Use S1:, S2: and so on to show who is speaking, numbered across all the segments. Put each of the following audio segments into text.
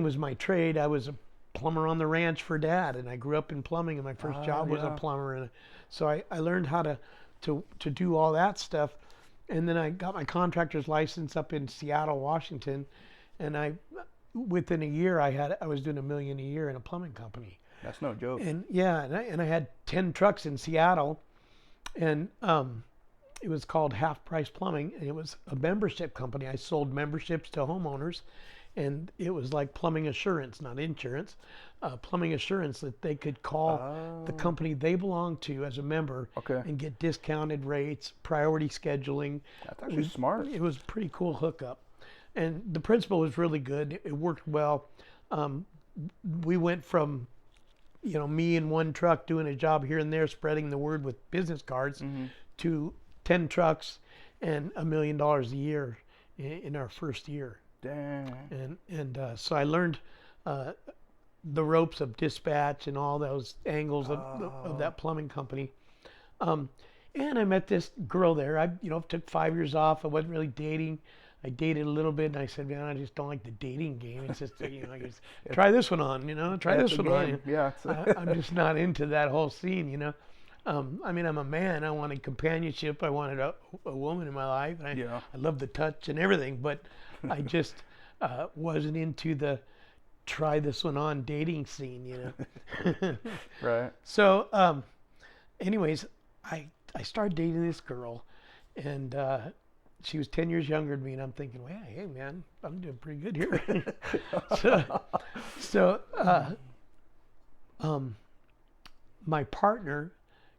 S1: was my trade. I was a plumber on the ranch for Dad, and I grew up in plumbing, and my first job was a plumber. And so I learned how to do all that stuff. And then I got my contractor's license up in Seattle, Washington, and within a year I was doing $1 million a year in a plumbing company.
S2: That's no joke.
S1: And yeah, and I had 10 trucks in Seattle, and it was called Half Price Plumbing, and it was a membership company. I sold memberships to homeowners, and it was like plumbing assurance, not insurance, plumbing assurance, that they could call the company they belonged to as a member and get discounted rates, priority scheduling.
S2: That's actually smart.
S1: It was a pretty cool hookup. And the principle was really good. It worked well. We went from, me in one truck doing a job here and there, spreading the word with business cards, to 10 trucks and $1 million a year in our first year.
S2: Dang.
S1: And so I learned the ropes of dispatch and all those angles of that plumbing company. And I met this girl there. I took 5 years off. I wasn't really dating. I dated a little bit, and I said, man, I just don't like the dating game. It's just, I just try this one on, try this one on.
S2: Yeah.
S1: I'm just not into that whole scene, I'm a man. I wanted companionship. I wanted a woman in my life. I love the touch and everything, but I just wasn't into the try this one on dating scene,
S2: Right.
S1: So, anyways, I started dating this girl, and she was 10 years younger than me, and I'm thinking, well, hey, man, I'm doing pretty good here. so my partner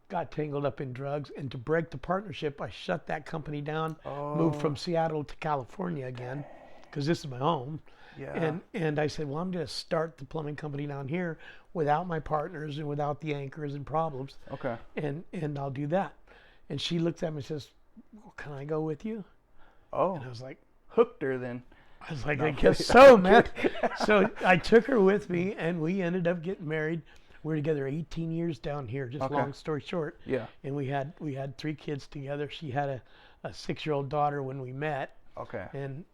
S1: got tangled up in drugs, and to break the partnership, I shut that company down, moved from Seattle to California again, because this is my home.
S2: Yeah.
S1: And I said, well, I'm going to start the plumbing company down here without my partners and without the anchors and problems.
S2: Okay.
S1: And I'll do that. And she looks at me and says, well, can I go with you?
S2: Oh.
S1: And I was like,
S2: hooked her then.
S1: I was like, I guess so, man. So I took her with me, and we ended up getting married. We were together 18 years down here, just long story short.
S2: Yeah.
S1: And we had 3 kids together. She had a 6-year-old daughter when we met.
S2: Okay.
S1: And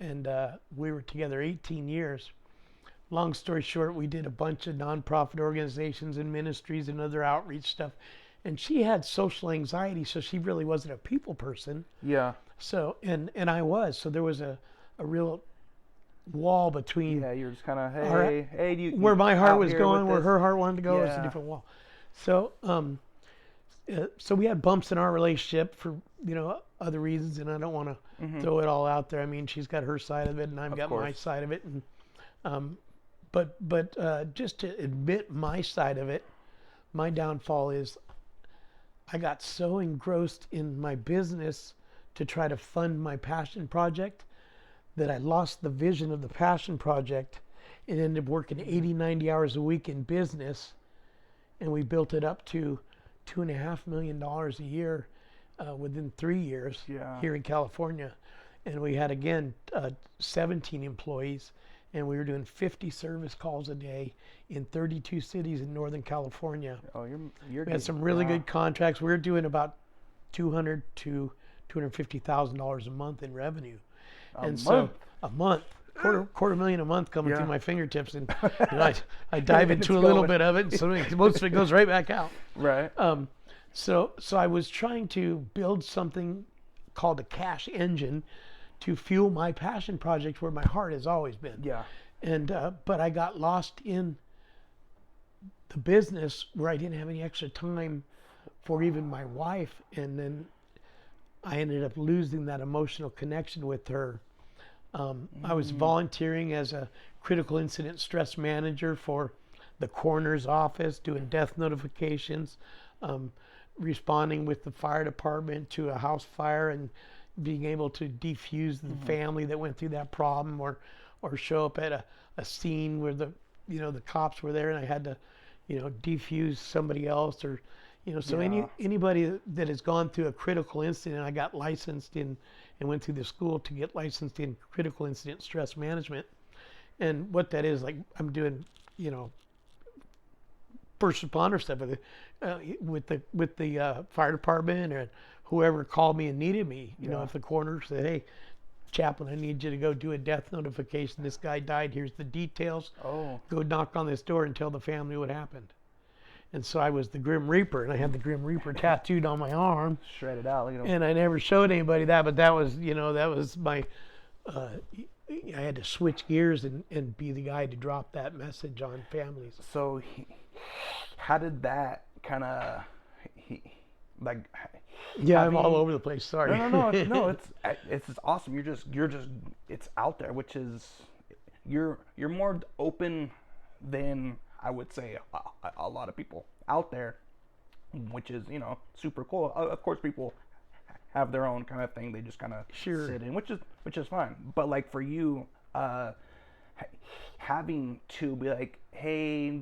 S1: we were together 18 years. Long story short, we did a bunch of nonprofit organizations and ministries and other outreach stuff. And she had social anxiety, so she really wasn't a people person.
S2: Yeah.
S1: So, and I was. So there was a real wall between.
S2: Yeah, you were just kind of,
S1: where my heart was going, where her heart wanted to go, was a different wall. So, so we had bumps in our relationship for, other reasons, and I don't want to throw it all out there. I mean, she's got her side of it, and I've got my side of it. And, but just to admit my side of it, my downfall is I got so engrossed in my business to try to fund my passion project that I lost the vision of the passion project and ended up working 80, 90 hours a week in business. And we built it up to $2.5 million a year within 3 years here in California. And we had, again, 17 employees, and we were doing 50 service calls a day in 32 cities in Northern California.
S2: Oh,
S1: we had some really good contracts. We were doing about $200,000 to $250,000 a month in revenue. A month. Quarter million a month coming through my fingertips, and I dive into a little bit of it, and so most of it goes right back out.
S2: Right.
S1: So I was trying to build something called a cash engine to fuel my passion project, where my heart has always been.
S2: Yeah.
S1: And but I got lost in the business where I didn't have any extra time for even my wife, and then I ended up losing that emotional connection with her. I was volunteering as a critical incident stress manager for the coroner's office, doing death notifications, responding with the fire department to a house fire, and being able to defuse the family that went through that problem, or show up at a scene where the cops were there, and I had to defuse somebody else, or so anybody that has gone through a critical incident. I got licensed in and went through the school to get licensed in critical incident stress management. And what that is, like, I'm doing first responder stuff with the fire department, or whoever called me and needed me. If the coroner said, hey, chaplain, I need you to go do a death notification. This guy died. Here's the details.
S2: Oh.
S1: Go knock on this door and tell the family what happened. And so I was the Grim Reaper, and I had the Grim Reaper tattooed on my arm.
S2: Shredded out. Look at him.
S1: And I never showed anybody that, but that was, that was my, I had to switch gears and be the guy to drop that message on families.
S2: So, how did that kind of, like?
S1: Yeah, I'm all over the place. Sorry.
S2: No. It's just awesome. You're just. It's out there, which is, you're more open than I would say a lot of people out there, which is super cool. Of course, people have their own kind of thing they just kind of sit in, which is fine. But like for you, having to be like, hey,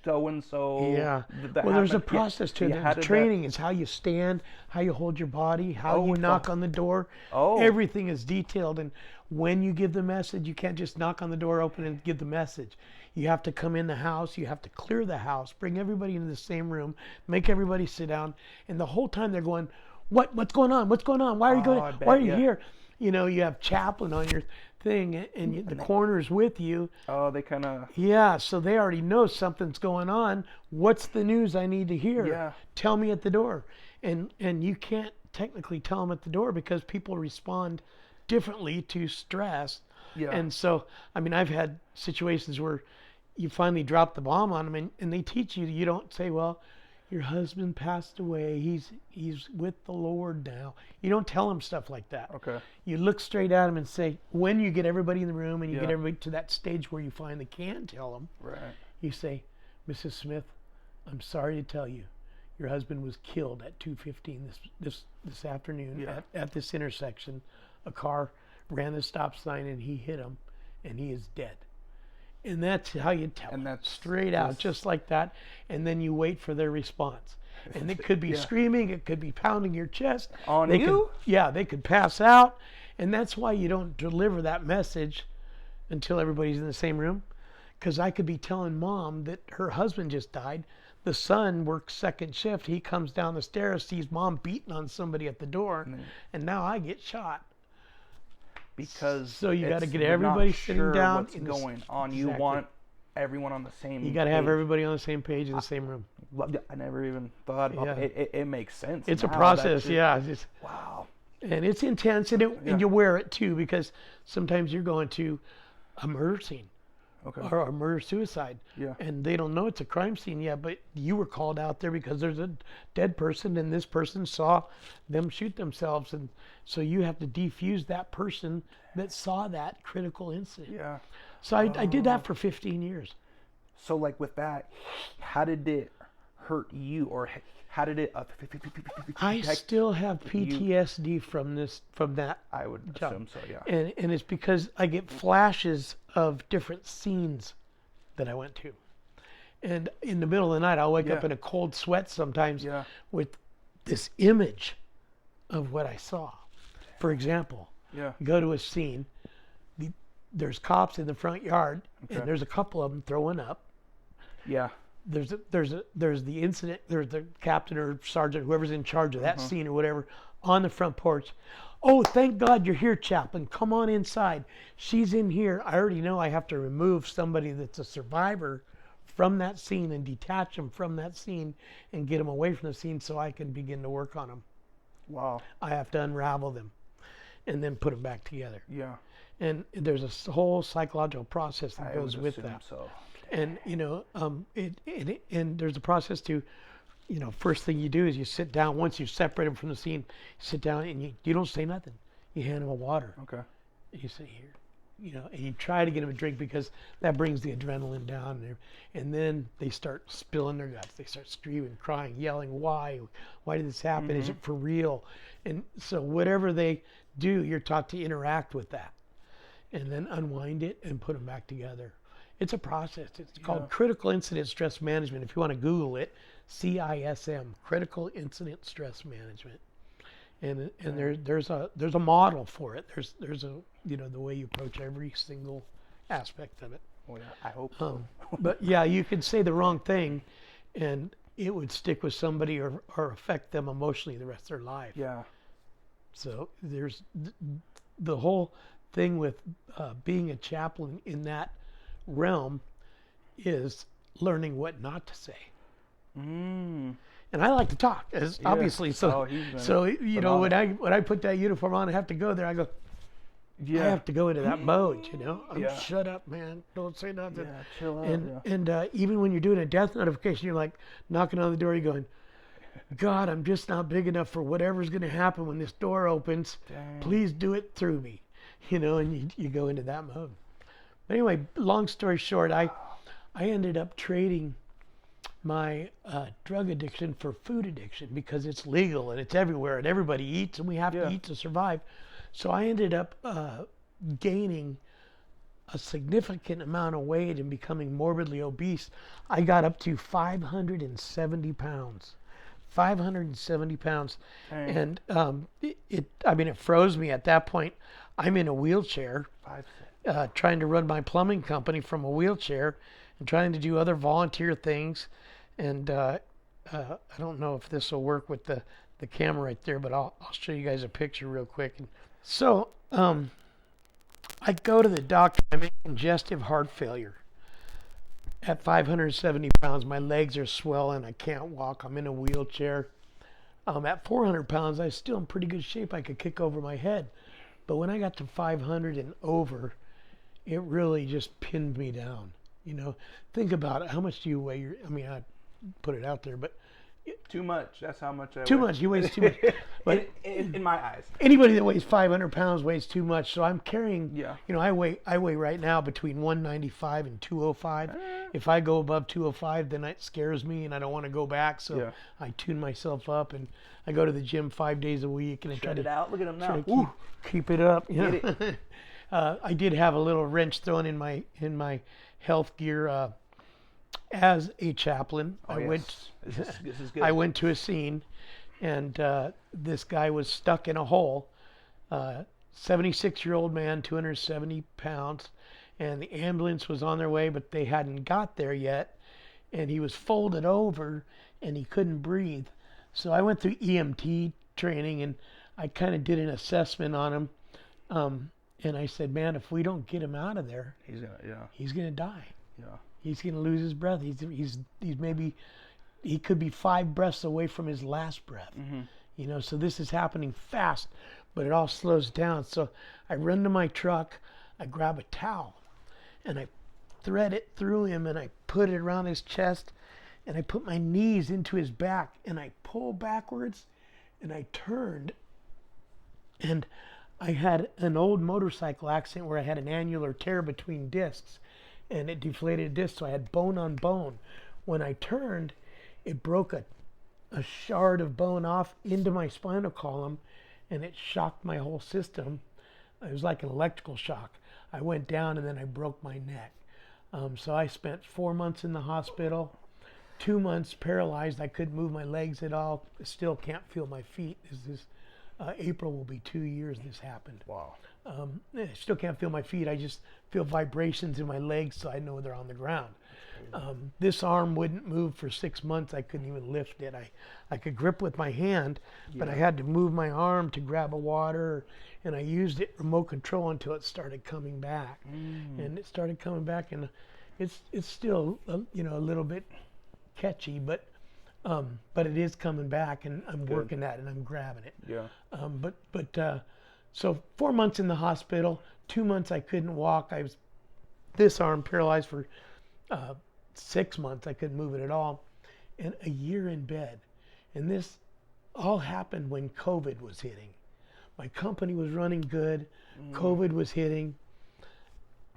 S2: so and so.
S1: Yeah. Well, there's a process to it. There's training. It's how you stand, how you hold your body, how you knock on the door. Everything is detailed. And when you give the message, you can't just knock on the door, open and give the message. You have to come in the house. You have to clear the house, bring everybody into the same room, make everybody sit down. And the whole time they're going, what's going on? What's going on? Why are you going? Why are you here? You have Chaplin on your thing, and the coroner's with you.
S2: Oh, they kind of.
S1: Yeah, so they already know something's going on. What's the news I need to hear?
S2: Yeah.
S1: Tell me at the door. And you can't technically tell them at the door because people respond differently to stress.
S2: Yeah.
S1: And so, I've had situations where you finally drop the bomb on them, and they teach you. You don't say, well, your husband passed away. He's with the Lord now. You don't tell them stuff like that.
S2: Okay.
S1: You look straight at them and say, when you get everybody in the room and you get everybody to that stage where you finally can tell them,
S2: right.
S1: You say, Mrs. Smith, I'm sorry to tell you, your husband was killed at 2:15 this afternoon at this intersection. A car ran the stop sign and he hit him, and he is dead. And that's how you tell them, straight out, just like that. And then you wait for their response. And it could be screaming, it could be pounding your chest.
S2: On you?
S1: They could pass out. And that's why you don't deliver that message until everybody's in the same room. Because I could be telling mom that her husband just died. The son works second shift. He comes down the stairs, sees mom beating on somebody at the door, and now I get shot.
S2: Because
S1: so you got to get everybody sitting down.
S2: What's going on? You want everyone on the same.
S1: You got to have everybody on the same page in the same room.
S2: I never even thought about it. It makes sense.
S1: It's a process,
S2: Wow.
S1: And it's intense, and you wear it too, because sometimes you're going to a murder scene.
S2: Okay.
S1: Or a murder-suicide.
S2: Yeah.
S1: And they don't know it's a crime scene yet, but you were called out there because there's a dead person, and this person saw them shoot themselves, and so you have to defuse that person that saw that critical incident.
S2: Yeah.
S1: So I did that for 15 years.
S2: So like with that, how did it hurt you, or how did it?
S1: I still have PTSD from that.
S2: I would assume so, yeah.
S1: And it's because I get flashes of different scenes that I went to. And in the middle of the night, I'll wake up in a cold sweat sometimes with this image of what I saw. For example, go to a scene, there's cops in the front yard, and there's a couple of them throwing up.
S2: Yeah.
S1: There's the incident, there's the captain or sergeant, whoever's in charge of that scene or whatever, on the front porch. Oh, thank God you're here, Chaplain. Come on inside. She's in here. I already know I have to remove somebody that's a survivor from that scene and detach them from that scene and get them away from the scene so I can begin to work on them.
S2: Wow. I
S1: have to unravel them and then put them back together.
S2: Yeah.
S1: And there's a whole psychological process that goes with that.
S2: So.
S1: And and there's a process to, first thing you do is you sit down. Once you separate them from the scene, you sit down and you don't say nothing. You hand them a water.
S2: Okay.
S1: And you say, here, and you try to get them a drink because that brings the adrenaline down. And then they start spilling their guts. They start screaming, crying, yelling, why? Why did this happen? Is it for real? And so whatever they do, you're taught to interact with that and then unwind it and put them back together. It's a process. It's called Critical Incident Stress Management. If you want to Google it, CISM, Critical Incident Stress Management. And there's a model for it. There's a the way you approach every single aspect of it.
S2: Oh yeah, I hope so.
S1: But yeah, you could say the wrong thing, and it would stick with somebody or affect them emotionally the rest of their life.
S2: Yeah.
S1: So the whole thing with being a chaplain in that realm is learning what not to say. And I like to talk, obviously. So, you know, when I put that uniform on, I have to go there. I go, I have to go into that mode, you know. Shut up, man. Don't say nothing.
S2: Yeah, chill out.
S1: And even when you're doing a death notification, you're like knocking on the door. You're going, God, I'm just not big enough for whatever's going to happen when this door opens. Dang. Please do it through me, you know. And you go into that mode. But anyway, long story short, I ended up trading my drug addiction for food addiction because it's legal and it's everywhere and everybody eats and we have to eat to survive. So I ended up gaining a significant amount of weight and becoming morbidly obese. I got up to 570 pounds. 570 pounds. Dang. And it froze me at that point. I'm in a wheelchair, trying to run my plumbing company from a wheelchair and trying to do other volunteer things. And I don't know if this will work with the camera right there, but I'll show you guys a picture real quick. And so I go to the doctor. I'm in congestive heart failure. At 570 pounds, my legs are swelling. I can't walk. I'm in a wheelchair. At 400 pounds, I'm still in pretty good shape. I could kick over my head. But when I got to 500 and over, it really just pinned me down. You know, think about it. How much do you weigh? I put it out there, but
S2: too much. That's how much I weigh.
S1: Too much. He weighs too much. But
S2: in my eyes,
S1: anybody that weighs 500 pounds weighs too much. So I'm carrying.
S2: Yeah.
S1: You know, I weigh right now between 195 and 205. If I go above 205, then it scares me and I don't want to go back. So I tune myself up and I go to the gym 5 days a week and I try to
S2: out. Look at him now.
S1: Try to keep it up. You know? I did have a little wrench thrown in my health gear as a chaplain.
S2: This is good.
S1: I went to a scene, and this guy was stuck in a hole. 76-year-old man, 270 pounds, and the ambulance was on their way, but they hadn't got there yet. And he was folded over, and he couldn't breathe. So I went through EMT training, and I kind of did an assessment on him. And I said, man, if we don't get him out of there, he's gonna die. Yeah. He's gonna lose his breath. He's maybe, he could be 5 breaths away from his last breath. Mm-hmm. You know, so this is happening fast, but it all slows down. So I run to my truck, I grab a towel, and I thread it through him, and I put it around his chest, and I put my knees into his back, and I pull backwards, and I turned, and I had an old motorcycle accident where I had an annular tear between discs and it deflated a disc, so I had bone on bone. When I turned, it broke a shard of bone off into my spinal column and it shocked my whole system. It was like an electrical shock. I went down and then I broke my neck. So I spent 4 months in the hospital, 2 months paralyzed. I couldn't move my legs at all. I still can't feel my feet. April will be 2 years this happened.
S2: Wow.
S1: I still can't feel my feet. I just feel vibrations in my legs, so I know they're on the ground. This arm wouldn't move for 6 months. I couldn't even lift it. I could grip with my hand, but I had to move my arm to grab a water, and I used it remote control until it started coming back. And it started coming back, and it's still a little bit catchy, but it is coming back, and I'm working at it, and I'm grabbing it. Yeah. So 4 months in the hospital, 2 months I couldn't walk. I was this arm paralyzed for 6 months. I couldn't move it at all, and a year in bed. And this all happened when COVID was hitting. My company was running good. COVID was hitting.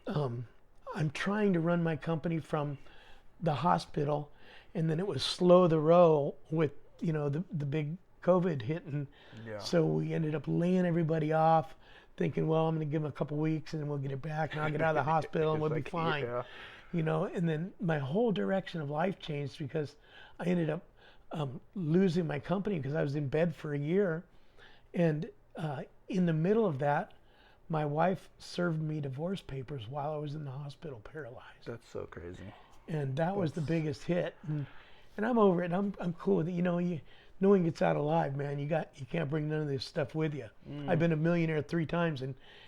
S1: I'm trying to run my company from the hospital, and then it was slow the roll with the big COVID hitting. So we ended up laying everybody off, thinking, well, I'm going to give them a couple weeks and then we'll get it back and I'll get out of the hospital and we'll be fine. And then my whole direction of life changed because I ended up losing my company because I was in bed for a year. And in the middle of that, my wife served me divorce papers while I was in the hospital paralyzed.
S2: That's so crazy.
S1: And that was the biggest hit. And I'm over it. I'm cool with it. no one gets out alive, man. You can't bring none of this stuff with you. I've been a millionaire 3 times,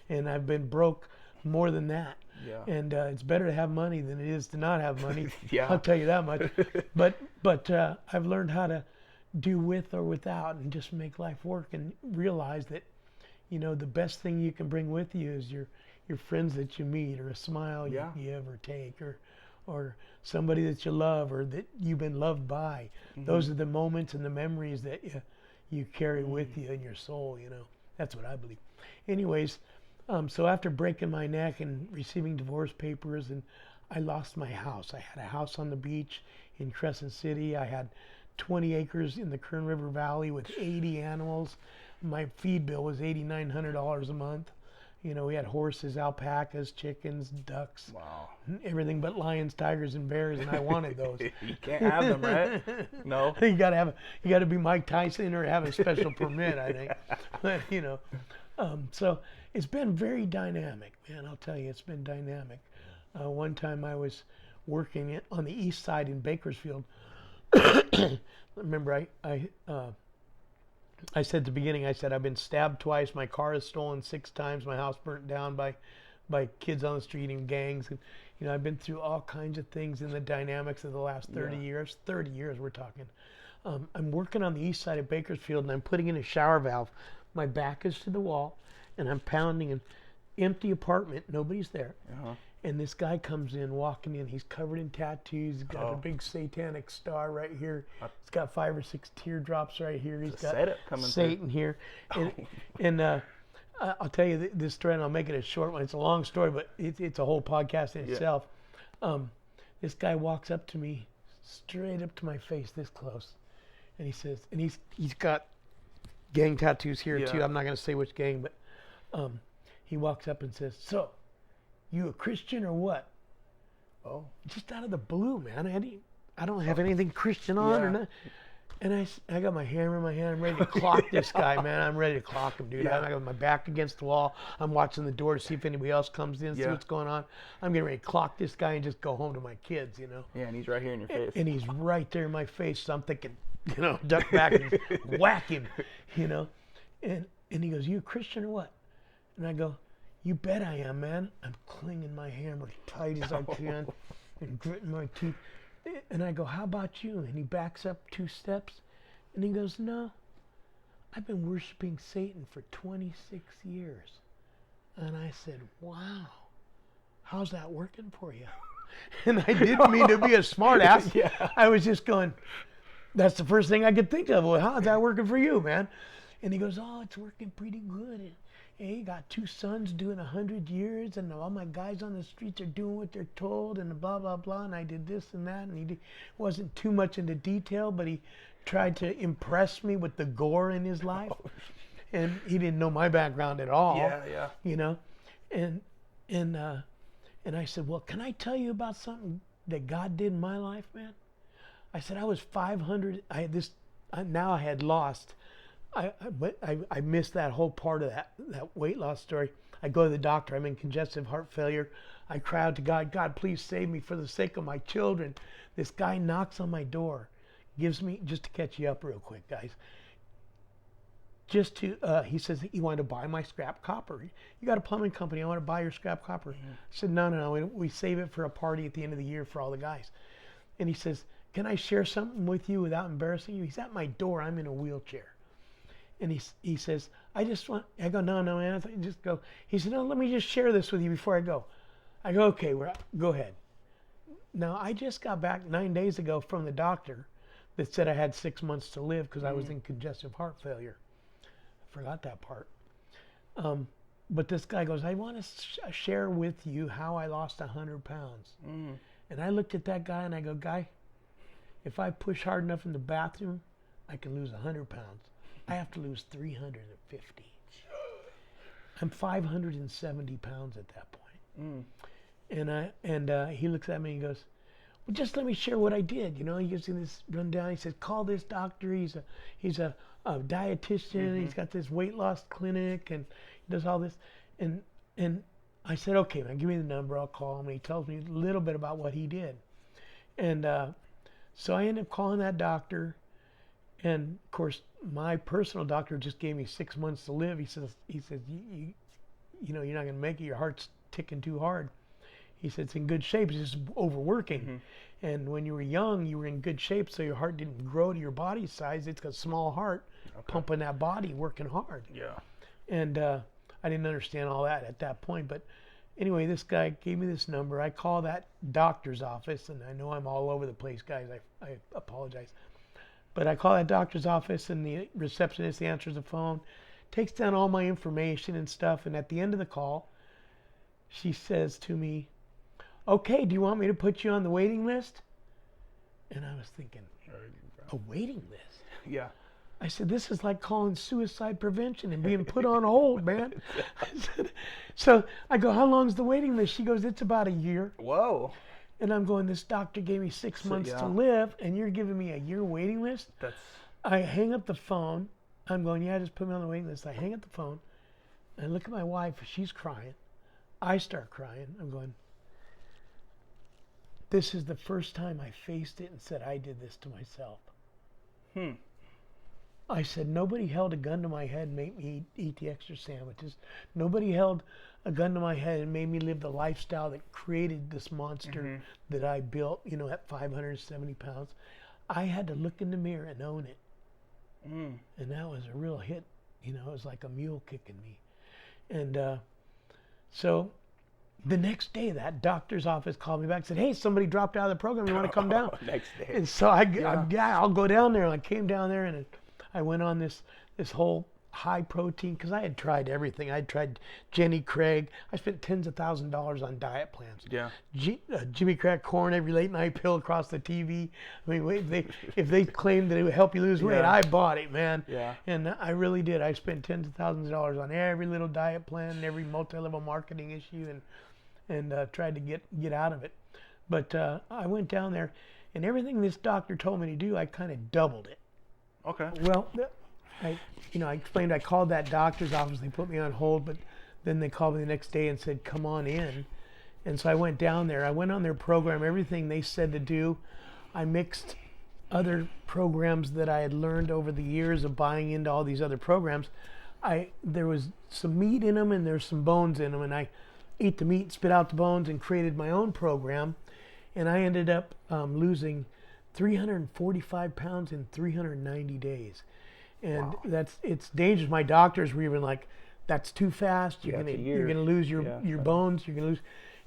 S1: and I've been broke more than that.
S2: Yeah.
S1: And it's better to have money than it is to not have money.
S2: Yeah.
S1: I'll tell you that much. But I've learned how to do with or without, and just make life work, and realize that, you know, the best thing you can bring with you is your friends that you meet, or a smile you give or take, or somebody that you love, or that you've been loved by. Those are the moments and the memories that you carry with you in your soul, you know. That's what I believe. Anyways, so after breaking my neck and receiving divorce papers, and I lost my house. I had a house on the beach in Crescent City. I had 20 acres in the Kern River Valley with 80 animals. My feed bill was $8,900 a month. You know, we had horses, alpacas, chickens, ducks.
S2: Wow.
S1: Everything but lions, tigers, and bears, and I wanted those.
S2: You can't have them, right? No.
S1: You gotta be Mike Tyson or have a special permit, I think. But, you know, so it's been very dynamic, man. I'll tell you, it's been dynamic. One time I was working on the east side in Bakersfield. Remember, I said at the beginning, I said, I've been stabbed twice, my car is stolen 6 times, my house burnt down by kids on the street and gangs. And, you know, I've been through all kinds of things in the dynamics of the last 30 years. 30 years we're talking. I'm working on the east side of Bakersfield, and I'm putting in a shower valve. My back is to the wall, and I'm pounding an empty apartment. Nobody's there. And this guy comes in, walking in. He's covered in tattoos. He's got a big satanic star right here. He's got 5 or 6 teardrops right here. He's got Satan here. And I'll tell you this story, and I'll make it a short one. It's a long story, but it's a whole podcast in itself. This guy walks up to me, straight up to my face, this close, and he says, and he's got gang tattoos here too. I'm not going to say which gang, but he walks up and says, "So, you a Christian or what?" Oh, just out of the blue, man. I don't have anything Christian on or not. And I got my hammer in my hand. I'm ready to clock this guy, man. I'm ready to clock him, dude. I got my back against the wall. I'm watching the door to see if anybody else comes in, see what's going on. I'm getting ready to clock this guy and just go home to my kids, you know.
S2: Yeah, and he's right here in your face.
S1: And he's right there in my face. So I'm thinking, you know, duck back and whack him, you know. And he goes, "You a Christian or what?" And I go, "You bet I am, man." I'm clinging my hammer tight as I can and gritting my teeth. And I go, "How about you?" And he backs up 2 steps and he goes, "No, I've been worshiping Satan for 26 years. And I said, "Wow, how's that working for you?" And I didn't mean to be a smart ass. I was just going, that's the first thing I could think of. Well, how's that working for you, man? And he goes, "Oh, it's working pretty good. Hey, got 2 sons doing 100 years, and all my guys on the streets are doing what they're told, and blah, blah, blah, and I did this and that." And he wasn't too much into detail, but he tried to impress me with the gore in his life. And he didn't know my background at all. You know? And I said, "Well, can I tell you about something that God did in my life, man?" I said, I was 500, now I had lost. I missed that whole part of that weight loss story. I go to the doctor. I'm in congestive heart failure. I cry out to God, "God, please save me for the sake of my children." This guy knocks on my door, gives me, just to catch you up real quick, guys. He says he wanted to buy my scrap copper. "You got a plumbing company, I want to buy your scrap copper." I said, No, we save it for a party at the end of the year for all the guys. And he says, "Can I share something with you without embarrassing you?" He's at my door. I'm in a wheelchair. And he says, I go, "No, man, just go." He said, "No, let me just share this with you before I go." I go, "Okay, go ahead." Now, I just got back 9 days ago from the doctor that said I had 6 months to live because I was in congestive heart failure. I forgot that part. But this guy goes, "I want to share with you how I lost 100 pounds. And I looked at that guy and I go, "Guy, if I push hard enough in the bathroom, I can lose 100 pounds. I have to lose 350. I'm 570 pounds at that point." And he looks at me and he goes, "Well, just let me share what I did." You know, he gives me this rundown. He says, "Call this doctor. He's a dietitian. He's got this weight loss clinic and he does all this." And I said, "Okay, man, give me the number. I'll call him." And he tells me a little bit about what he did. And so I ended up calling that doctor. And of course, my personal doctor just gave me 6 months to live. He says, you know, you're not going to make it. Your heart's ticking too hard. He said, it's in good shape. It's just overworking. And when you were young, you were in good shape, so your heart didn't grow to your body size. It's got a small heart pumping that body, working hard.
S2: Yeah.
S1: And I didn't understand all that at that point. But anyway, this guy gave me this number. I call that doctor's office, and I know I'm all over the place, guys. I apologize. But I call that doctor's office, and the receptionist answers the phone, takes down all my information and stuff, and at the end of the call, she says to me, okay, do you want me to put you on the waiting list? And I was thinking, a waiting list?
S2: Yeah.
S1: I said, this is like calling suicide prevention and being put on hold, man. So I go, how long's the waiting list? She goes, it's about a year.
S2: Whoa.
S1: And I'm going, this doctor gave me 6 months to live, and you're giving me a year waiting list? I hang up the phone. I'm going, yeah, just put me on the waiting list. I hang up the phone. I look at my wife. She's crying. I start crying. I'm going, this is the first time I faced it and said, I did this to myself. I said, nobody held a gun to my head and made me eat the extra sandwiches. Nobody held a gun to my head and made me live the lifestyle that created this monster that I built, you know, at 570 pounds. I had to look in the mirror and own it. And that was a real hit. You know, it was like a mule kicking me. And so the next day, that doctor's office called me back and said, hey, somebody dropped out of the program. You want to come down?
S2: Next day.
S1: And so I'll go down there. And I came down there, and I went on this whole high protein, because I had tried everything. I had tried Jenny Craig. I spent tens of thousands of dollars on diet plans.
S2: Yeah.
S1: Jimmy Crack Corn every late night pill across the TV. I mean, if they claimed that it would help you lose weight, I bought it, man.
S2: Yeah.
S1: And I really did. I spent tens of thousands of dollars on every little diet plan and every multi-level marketing issue, and tried to get out of it. But I went down there, and everything this doctor told me to do, I kind of doubled it.
S2: Okay.
S1: Well, I explained, I called that doctor's office. They put me on hold, but then they called me the next day and said, come on in. And so I went down there. I went on their program, everything they said to do. I mixed other programs that I had learned over the years of buying into all these other programs. There was some meat in them and there's some bones in them, and I ate the meat, spit out the bones, and created my own program. And I ended up losing 345 pounds in 390 days. And it's dangerous. My doctors were even like, that's too fast. You're gonna lose your bones. You're gonna lose.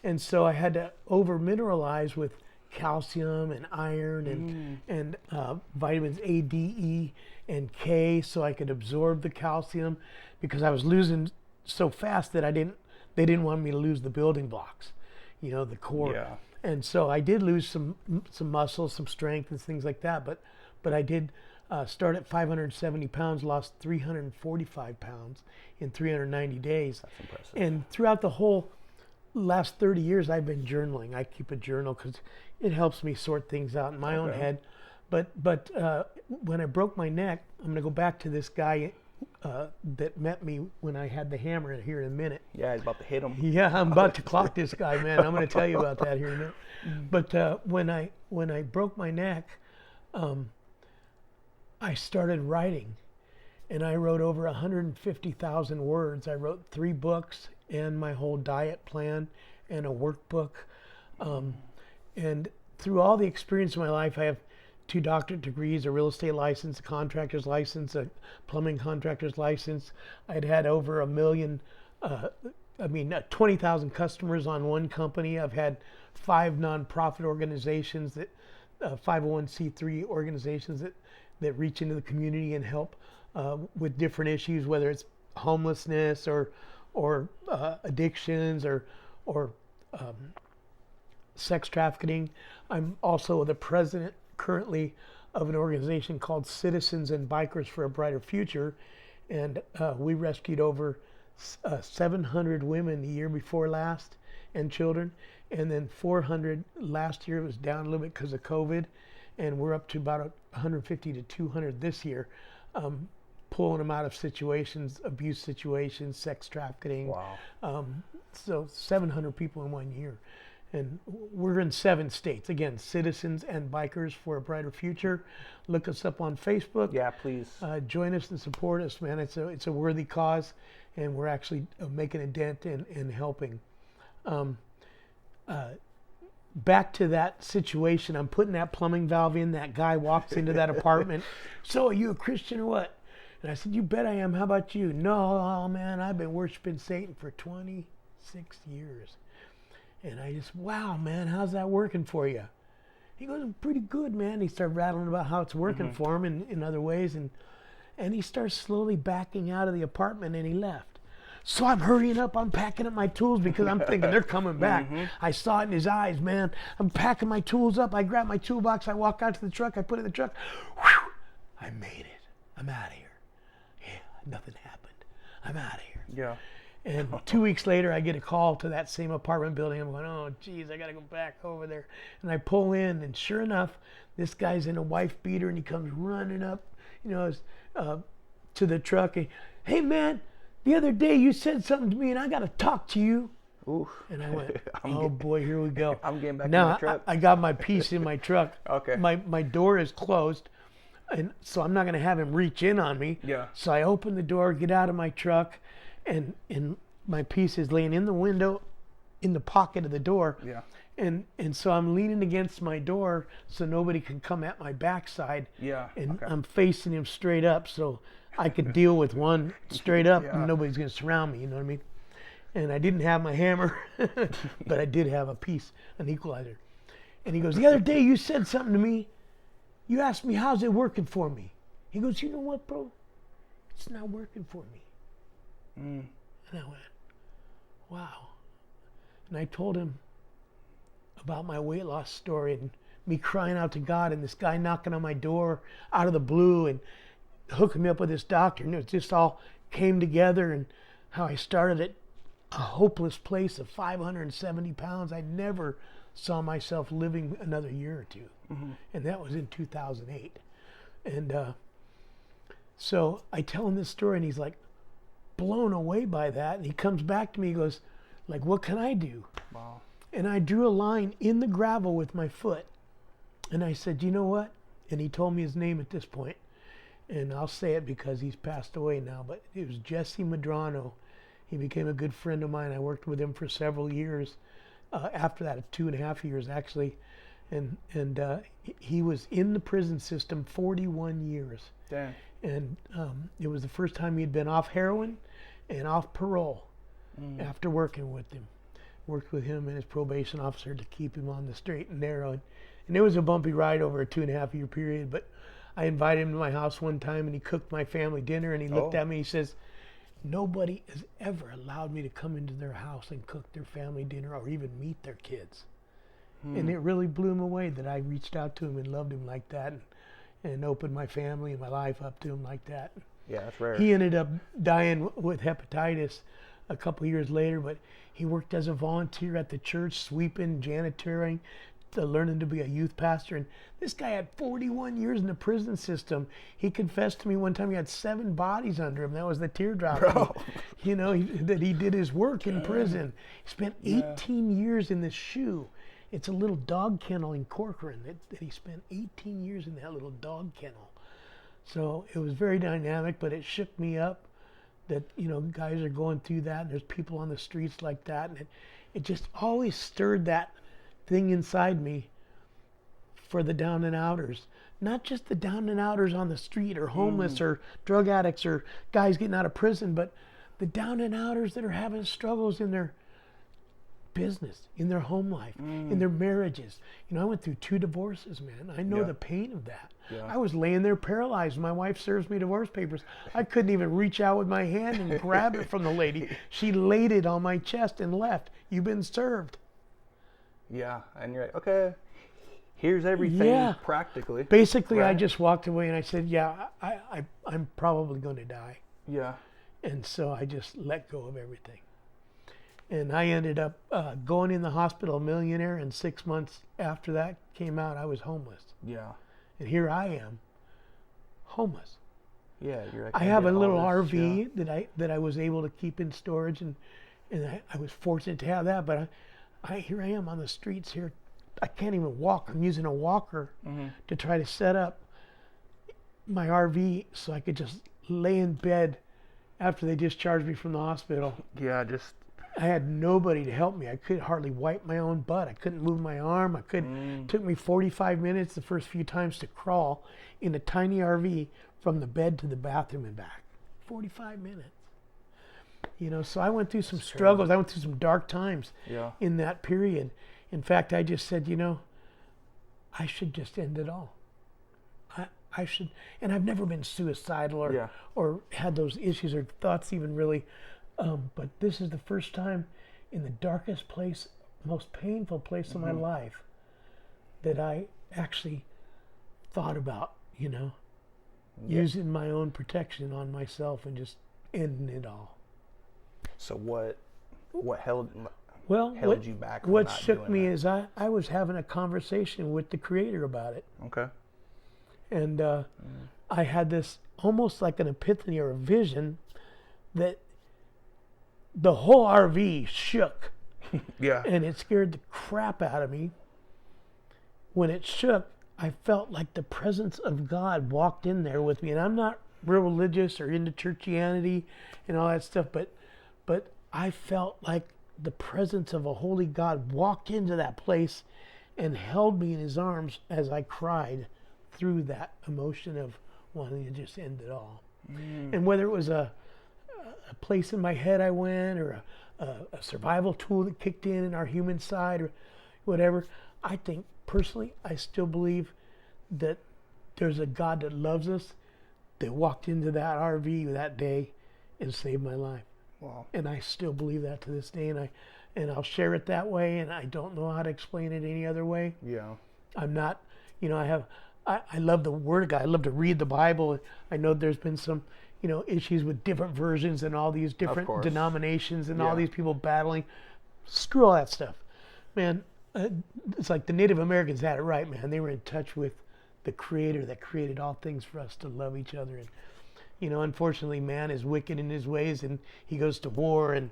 S1: And so I had to over mineralize with calcium and iron and vitamins A, D, E, and K, so I could absorb the calcium, because I was losing so fast that they didn't want me to lose the building blocks, you know, the core.
S2: Yeah.
S1: And so I did lose some muscle, some strength, and things like that. But I did start at 570 pounds, lost 345 pounds in 390 days.
S2: That's impressive. And
S1: throughout the whole last 30 years, I've been journaling. I keep a journal because it helps me sort things out in my own head. But when I broke my neck, I'm going to go back to this guy that met me when I had the hammer here in a minute.
S2: Yeah, he's about to hit him.
S1: Yeah, I'm about to clock this guy, man. I'm going to tell you about that here in a minute. But when I broke my neck, I started writing, and I wrote over 150,000 words. I wrote 3 books and my whole diet plan and a workbook. And through all the experience of my life, I have 2 doctorate degrees, a real estate license, a contractor's license, a plumbing contractor's license. I'd had over 20,000 customers on one company. I've had 5 nonprofit organizations, that 501c3 organizations that reach into the community and help with different issues, whether it's homelessness or addictions or sex trafficking. I'm also the president currently of an organization called Citizens and Bikers for a Brighter Future, and we rescued over 700 women the year before last, and children, and then 400 last year. It was down a little bit because of COVID, and we're up to about 150 to 200 this year, pulling them out of situations, abuse situations, sex trafficking.
S2: Wow.
S1: So 700 people in 1 year. And we're in 7 states. Again, Citizens and Bikers for a Brighter Future. Look us up on Facebook.
S2: Yeah, please.
S1: Join us and support us, man. It's a worthy cause, and we're actually making a dent in helping. Back to that situation, I'm putting that plumbing valve in. That guy walks into that apartment. So, are you a Christian or what? And I said, you bet I am. How about you? No, man, I've been worshiping Satan for 26 years. And I just, wow, man, how's that working for you? He goes, pretty good, man. He started rattling about how it's working for him in other ways. And he starts slowly backing out of the apartment, and he left. So I'm hurrying up. I'm packing up my tools because I'm thinking they're coming back. I saw it in his eyes, man. I'm packing my tools up. I grab my toolbox. I walk out to the truck. I put it in the truck. Whew, I made it. I'm out of here. Yeah, nothing happened. I'm out of here.
S2: Yeah.
S1: And 2 weeks later, I get a call to that same apartment building. I'm going, oh, geez, I got to go back over there. And I pull in, and sure enough, this guy's in a wife beater, and he comes running up, to the truck. And, hey, man, the other day you said something to me, and I got to talk to you.
S2: Oof.
S1: And I went, boy, here we go.
S2: I'm getting back in
S1: now,
S2: my truck.
S1: I got my piece in my truck.
S2: Okay.
S1: My door is closed, and so I'm not going to have him reach in on me.
S2: Yeah.
S1: So I open the door, get out of my truck, and my piece is laying in the window, in the pocket of the door.
S2: Yeah.
S1: And so I'm leaning against my door so nobody can come at my backside.
S2: Yeah.
S1: And I'm facing him straight up so I could deal with one straight up and nobody's going to surround me, you know what I mean? And I didn't have my hammer, but I did have a piece, an equalizer. And he goes, the other day you said something to me. You asked me, how's it working for me? He goes, you know what, bro? It's not working for me. And I went, wow. And I told him about my weight loss story and me crying out to God and this guy knocking on my door out of the blue and hooking me up with this doctor. And it just all came together, and how I started at a hopeless place of 570 pounds. I never saw myself living another year or two. And that was in 2008. And so I tell him this story, and he's like, blown away by that. And he comes back to me, he goes, like, what can I do?
S2: Wow.
S1: And I drew a line in the gravel with my foot. And I said, you know what? And he told me his name at this point. And I'll say it because he's passed away now, but it was Jesse Medrano. He became a good friend of mine. I worked with him for several years. After that, 2.5 years actually. And he was in the prison system 41 years.
S2: Damn.
S1: And it was the first time he'd been off heroin and off parole after working with him. Worked with him and his probation officer to keep him on the straight and narrow. And it was a bumpy ride over a 2.5 year period, but I invited him to my house one time, and he cooked my family dinner, and he looked at me, he says, nobody has ever allowed me to come into their house and cook their family dinner or even meet their kids. And it really blew him away that I reached out to him and loved him like that, and opened my family and my life up to him like that.
S2: Yeah, that's rare.
S1: He ended up dying with hepatitis a couple years later, but he worked as a volunteer at the church, sweeping, janitoring, learning to be a youth pastor. And this guy had 41 years in the prison system. He confessed to me one time he had 7 bodies under him. That was the teardrop.
S2: Bro.
S1: That he did his work in prison. He spent 18 years in this shoe. It's a little dog kennel in Corcoran that he spent 18 years in that little dog kennel. So it was very dynamic, but it shook me up that, guys are going through that, and there's people on the streets like that. And it just always stirred that thing inside me for the down and outers. Not just the down and outers on the street or homeless or drug addicts or guys getting out of prison, but the down and outers that are having struggles in their business, in their home life, in their marriages. I went through 2 divorces, man. I know the pain of that. Yeah. I was laying there paralyzed. My wife serves me divorce papers. I couldn't even reach out with my hand and grab it from the lady. She laid it on my chest and left. You've been served.
S2: Yeah, and you're like, okay, here's everything practically.
S1: Basically, right? I just walked away and I said, I'm probably going to die.
S2: Yeah.
S1: And so I just let go of everything. And I ended up going in the hospital a millionaire, and 6 months after that came out, I was homeless.
S2: Yeah.
S1: And here I am, homeless.
S2: Yeah, you're like,
S1: I have a little RV that I was able to keep in storage, and I was fortunate to have that, but here I am on the streets here. I can't even walk. I'm using a walker to try to set up my RV so I could just lay in bed after they discharged me from the hospital.
S2: Yeah,
S1: I had nobody to help me. I could hardly wipe my own butt. I couldn't move my arm. It took me 45 minutes the first few times to crawl in a tiny RV from the bed to the bathroom and back. 45 minutes. You know, so I went through some struggles. I went through some dark times in that period. In fact, I just said, you know, I should just end it all. I should, and I've never been suicidal or had those issues or thoughts even really, but this is the first time in the darkest place, most painful place of my life that I actually thought about, you know, using my own protection on myself and just ending it all.
S2: So what held you back from
S1: what
S2: not
S1: shook
S2: doing
S1: me
S2: that?
S1: is I was having a conversation with the Creator about it.
S2: Okay.
S1: And I had this almost like an epiphany or a vision that the whole RV shook.
S2: Yeah.
S1: And it scared the crap out of me. When it shook, I felt like the presence of God walked in there with me. And I'm not real religious or into churchianity and all that stuff, but I felt like the presence of a holy God walked into that place and held me in his arms as I cried through that emotion of wanting to just end it all. And whether it was a place in my head I went, or a survival tool that kicked in our human side, or whatever, I think personally I still believe that there's a God that loves us that walked into that RV that day and saved my life.
S2: Wow. And
S1: I still believe that to this day, and I'll share it that way, and I don't know how to explain it any other way.
S2: Yeah.
S1: I'm not, you know, I love the Word of God. I love to read the Bible. I know there's been some, you know, issues with different versions and all these different denominations and all these people battling. Screw all that stuff. Man, it's like the Native Americans had it right, man. They were in touch with the Creator that created all things for us to love each other. And, you know, unfortunately, man is wicked in his ways, and he goes to war and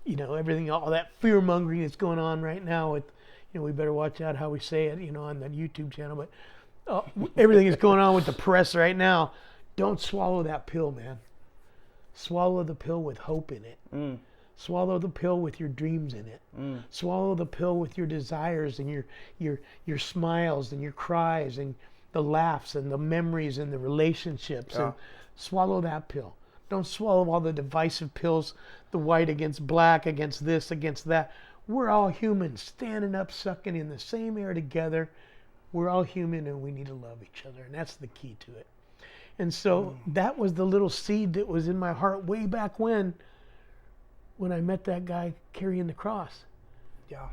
S1: you know, everything, all that fear-mongering that's going on right now with, you know, we better watch out how we say it, you know, on that YouTube channel. But everything is going on with the press right now. Don't swallow that pill, man. Swallow the pill with hope in it. Swallow the pill with your dreams in it. Swallow the pill with your desires and your smiles and your cries and the laughs and the memories and the relationships. And swallow that pill. Don't swallow all the divisive pills, the white against black, against this, against that. We're all humans, standing up, sucking in the same air together. We're all human, and we need to love each other, and that's the key to it. And so that was the little seed that was in my heart way back when I met that guy carrying the cross.
S2: Yeah.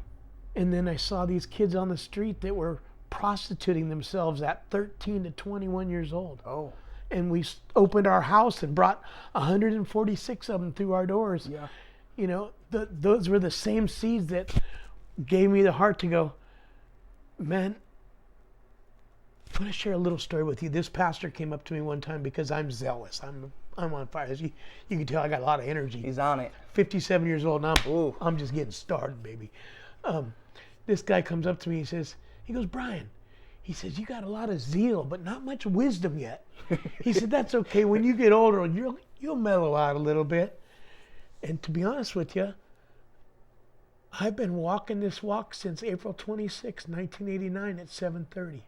S1: And then I saw these kids on the street that were prostituting themselves at 13 to 21 years old.
S2: Oh.
S1: And we opened our house and brought 146 of them through our doors.
S2: Yeah.
S1: You know, those were the same seeds that gave me the heart to go, man, I want to share a little story with you. This pastor came up to me one time because I'm zealous. I'm on fire. As you can tell, I got a lot of energy.
S2: He's on it.
S1: 57 years old, and I'm just getting started, baby. This guy comes up to me. He goes, Brian, he says, you got a lot of zeal, but not much wisdom yet. He said, that's okay. When you get older, you'll mellow out a little bit. And to be honest with you, I've been walking this walk since April 26, 1989 at 7:30.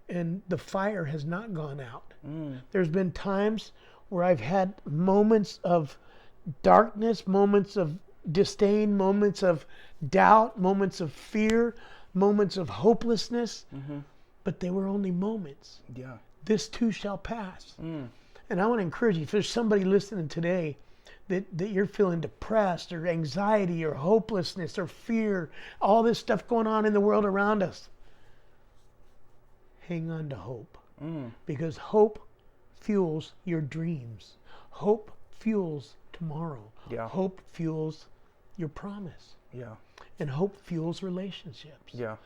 S1: And the fire has not gone out. There's been times where I've had moments of darkness, moments of disdain, moments of doubt, moments of fear, moments of hopelessness, but they were only moments.
S2: Yeah.
S1: This too shall pass. And I want to encourage you, if there's somebody listening today that you're feeling depressed or anxiety or hopelessness or fear, all this stuff going on in the world around us, hang on to hope. Because hope fuels your dreams. Hope fuels tomorrow.
S2: Yeah.
S1: Hope fuels your promise.
S2: Yeah.
S1: And hope fuels relationships.
S2: Yeah.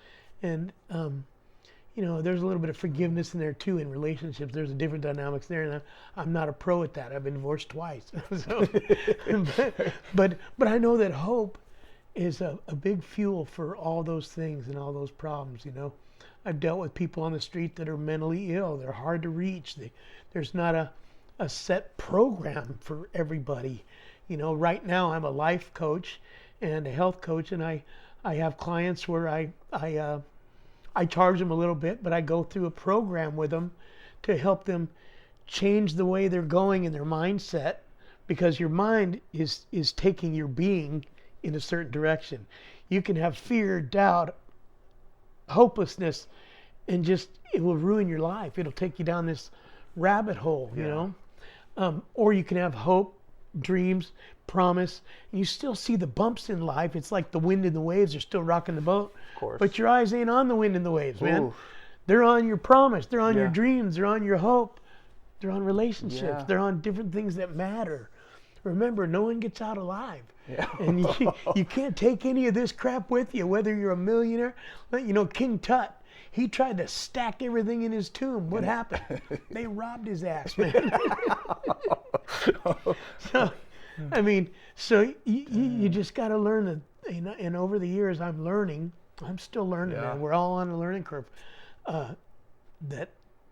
S1: And, you know, there's a little bit of forgiveness in there too in relationships. There's a different dynamics there, and I'm not a pro at that. I've been divorced twice. So, but I know that hope is a big fuel for all those things and all those problems, you know. I've dealt with people on the street that are mentally ill. They're hard to reach. There's not a set program for everybody. You know, right now I'm a life coach and a health coach, and I have clients where I charge them a little bit, but I go through a program with them to help them change the way they're going in their mindset, because your mind is taking your being in a certain direction. You can have fear, doubt, hopelessness, and just it will ruin your life. It'll take you down this rabbit hole, you know. Or you can have hope, dreams, promise, and you still see the bumps in life. It's like the wind and the waves are still rocking the boat.
S2: Of course.
S1: But your eyes ain't on the wind and the waves, man.
S2: Oof.
S1: They're on your promise. They're on your dreams. They're on your hope. They're on relationships.
S2: Yeah.
S1: They're on different things that matter. Remember, no one gets out alive.
S2: Yeah.
S1: And you can't take any of this crap with you, whether you're a millionaire. You know, King Tut, he tried to stack everything in his tomb. What happened? They robbed his ass, man. So, I mean, so you just got to learn that, you know, and over the years I'm still learning, man. We're all on a learning curve. That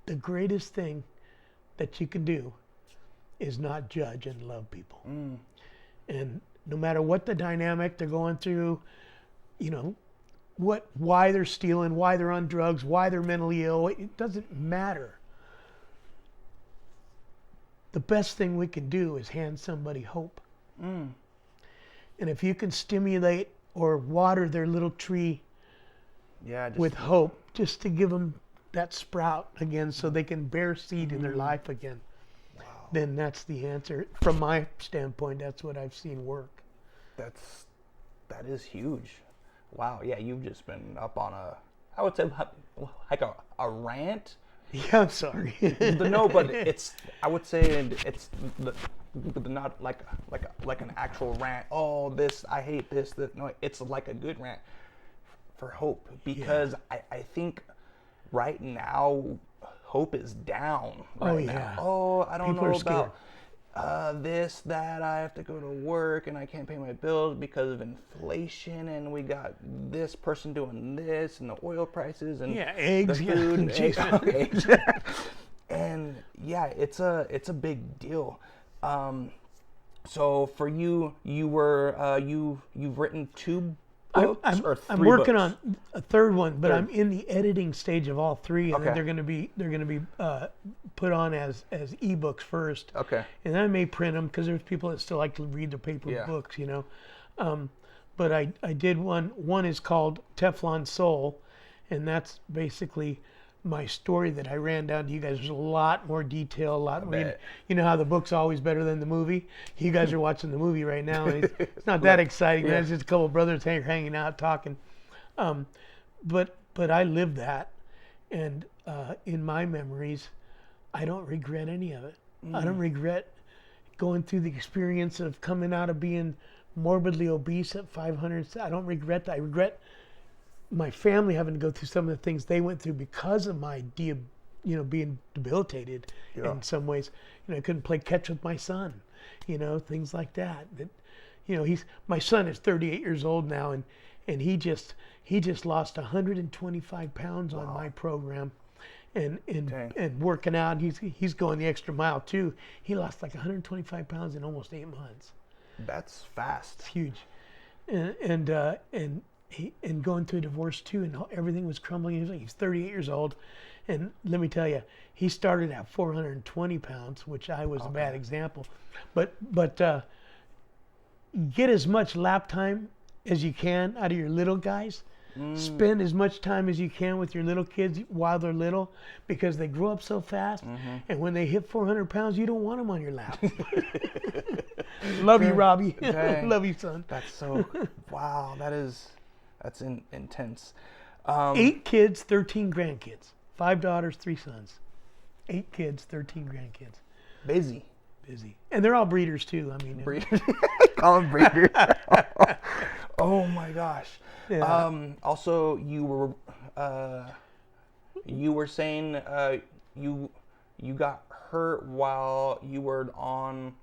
S1: the greatest thing that you can do is not judge and love people. And no matter what the dynamic they're going through, you know, why they're stealing, why they're on drugs, why they're mentally ill, it doesn't matter. The best thing we can do is hand somebody hope. And if you can stimulate or water their little tree with hope, just to give them that sprout again so they can bear seed in their life again, then that's the answer. From my standpoint, that's what I've seen work.
S2: That is huge. Wow, yeah, you've just been up on I would say like a rant.
S1: Yeah, I'm sorry.
S2: No, but I would say it's not like an actual rant. Oh, this, I hate this. No, it's like a good rant for hope, because I think right now hope is down. Now. Oh, I don't know about this, that. I have to go to work and I can't pay my bills because of inflation, and we got this person doing this, and the oil prices, and
S1: eggs,
S2: the food, and eggs. Eggs. And it's a big deal. So for you were you've written 2 books or 3
S1: I'm working
S2: books?
S1: on a third one, but I'm in the editing stage of all 3, and then they're going to be put on as ebooks first.
S2: Okay.
S1: And I may print them because there's people that still like to read the paper books, you know. But I did one. One is called Teflon Soul, and that's basically my story that I ran down to you guys. There's a lot more detail, a lot more. You know how the book's always better than the movie? You guys are watching the movie right now, and it's not that exciting. Yeah. It's just a couple of brothers hanging out talking. But I lived that, and in my memories, I don't regret any of it. I don't regret going through the experience of coming out of being morbidly obese at 500. I don't regret that. I regret my family having to go through some of the things they went through because of my being debilitated in some ways. You know, I couldn't play catch with my son, you know, things like that. That, you know, my son is 38 years old now, and he just lost 125 pounds on my program, and working out. He's going the extra mile too. He lost like 125 pounds in almost 8 months.
S2: That's fast.
S1: It's huge, and going through a divorce too, and everything was crumbling. He's 38 years old, and let me tell you, he started at 420 pounds, which I was a bad example. But get as much lap time as you can out of your little guys. Spend as much time as you can with your little kids while they're little, because they grow up so fast, and when they hit 400 pounds, you don't want them on your lap. Love you, Robbie. Love you, son.
S2: That's so, wow, that's intense.
S1: 8 kids, 13 grandkids. 5 daughters, 3 sons. 8 kids, 13 grandkids.
S2: Busy.
S1: And they're all breeders too. I mean,
S2: breeders. Call them breeders. Oh my gosh. Yeah. Also, you were saying you got hurt while you were on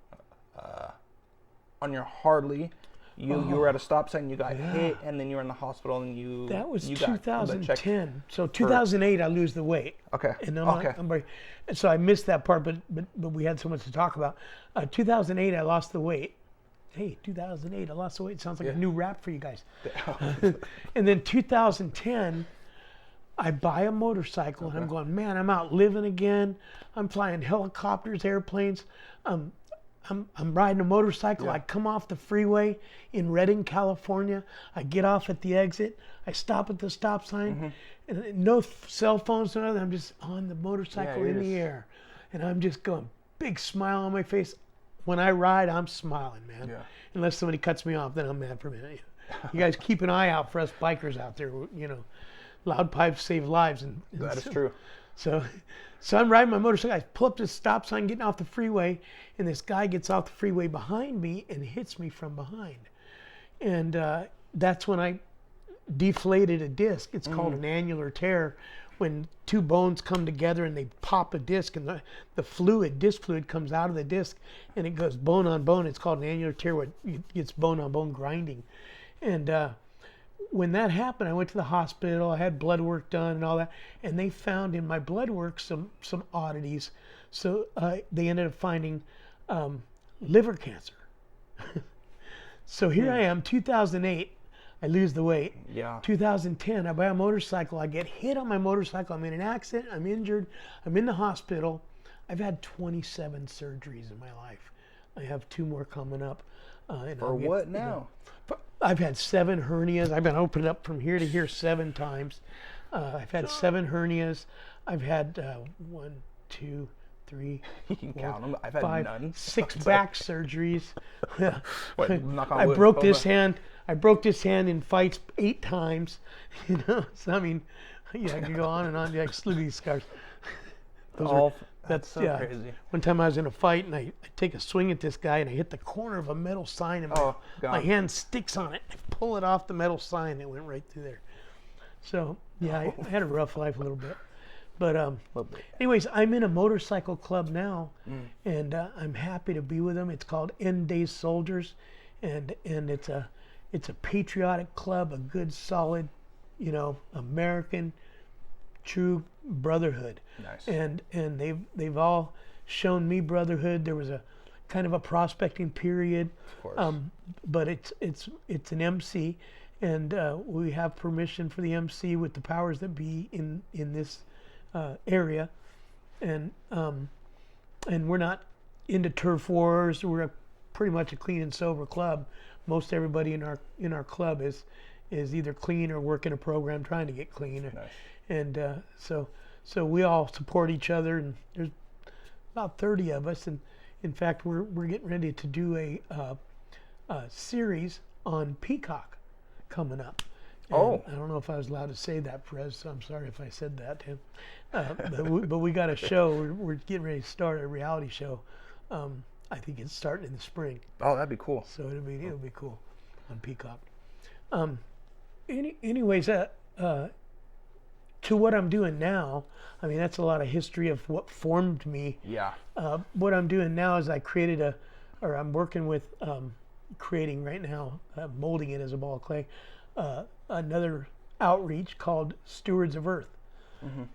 S2: your Harley. You were at a stop sign, you got hit, and then you were in the hospital, and
S1: That was
S2: you
S1: 2010. So 2008, I lose the weight.
S2: Okay.
S1: And so I missed that part, but we had so much to talk about. 2008, I lost the weight. Hey, 2008, I lost the weight. Sounds like a new rap for you guys. And then 2010, I buy a motorcycle, and I'm going, man, I'm out living again. I'm flying helicopters, airplanes. I'm riding a motorcycle. I come off the freeway in Redding, California. I get off at the exit. I stop at the stop sign. And no cell phones or nothing. I'm just on the motorcycle in the air. And I'm just going, big smile on my face. When I ride, I'm smiling, man. Yeah. Unless somebody cuts me off, then I'm mad for a minute. You guys keep an eye out for us bikers out there. You know, loud pipes save lives. And
S2: that is true.
S1: So I'm riding my motorcycle. I pull up to the stop sign, getting off the freeway, and this guy gets off the freeway behind me and hits me from behind. And that's when I deflated a disc. It's called an annular tear, when two bones come together and they pop a disc, and the disc fluid comes out of the disc, and it goes bone on bone. It's called an annular tear, where it gets bone on bone grinding. And when that happened, I went to the hospital. I had blood work done and all that, and they found in my blood work some oddities. So they ended up finding liver cancer. So here I am, 2008. I lose the weight.
S2: Yeah.
S1: 2010, I buy a motorcycle. I get hit on my motorcycle. I'm in an accident. I'm injured. I'm in the hospital. I've had 27 surgeries in my life. I have 2 more coming up.
S2: For what now?
S1: I've had 7 hernias. I've been opened up from here to here 7 times. I've had 7 hernias. I've had 1, 2, 3,
S2: you can
S1: 4,
S2: count them. I've had
S1: 5,
S2: none.
S1: 6 back surgeries.
S2: Wait, knock on
S1: I
S2: wood.
S1: broke this hand. I broke this hand in fights 8 times. You know, so I mean, I could go on and on. Like, look at these scars.
S2: That's so crazy.
S1: One time I was in a fight, and I take a swing at this guy, and I hit the corner of a metal sign, and my hand sticks on it. I pull it off the metal sign, and it went right through there. So yeah, I had a rough life a little bit. But anyways, I'm in a motorcycle club now, and I'm happy to be with them. It's called End Day Soldiers, and it's a patriotic club, a good, solid, American, true brotherhood.
S2: Nice.
S1: And they've all shown me brotherhood. There was a kind of a prospecting period,
S2: of course.
S1: But it's an MC, and we have permission for the MC with the powers that be in this area, and we're not into turf wars. We're pretty much a clean and sober club. Most everybody in our club is either clean or working a program trying to get clean.
S2: Nice.
S1: And so we all support each other, and there's about 30 of us, and in fact we're getting ready to do a series on Peacock coming up. And I don't know if I was allowed to say that, Perez, so I'm sorry if I said that to him. But we got a show. We're getting ready to start a reality show. I think it's starting in the spring.
S2: Oh, that'd be cool.
S1: So it'll be cool on Peacock. Anyways, to what I'm doing now, I mean, that's a lot of history of what formed me.
S2: Yeah.
S1: What I'm doing now is I'm working with creating right now, molding it as a ball of clay, another outreach called Stewards of Earth.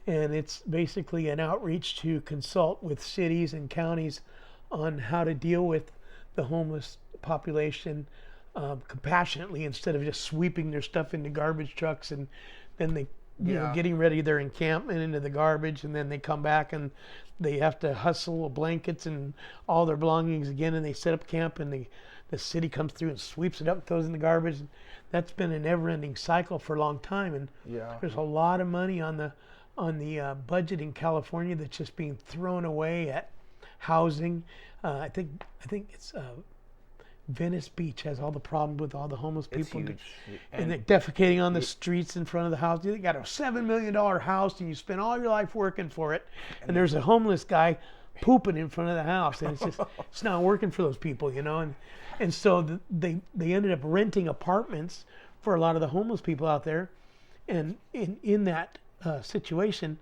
S1: And it's basically an outreach to consult with cities and counties on how to deal with the homeless population compassionately, instead of just sweeping their stuff into garbage trucks, and then they getting ready their encampment into the garbage, and then they come back and they have to hustle blankets and all their belongings again, and they set up camp, and the city comes through and sweeps it up and throws in the garbage. That's been a never-ending cycle for a long time, and there's a lot of money on the budget in California that's just being thrown away at housing. I think it's Venice Beach has all the problems with all the homeless people, and they're defecating on the streets in front of the house. You got a $7 million house, and you spend all your life working for it, and there's a homeless guy pooping in front of the house, and it's not working for those people, and so they ended up renting apartments for a lot of the homeless people out there, and in that situation,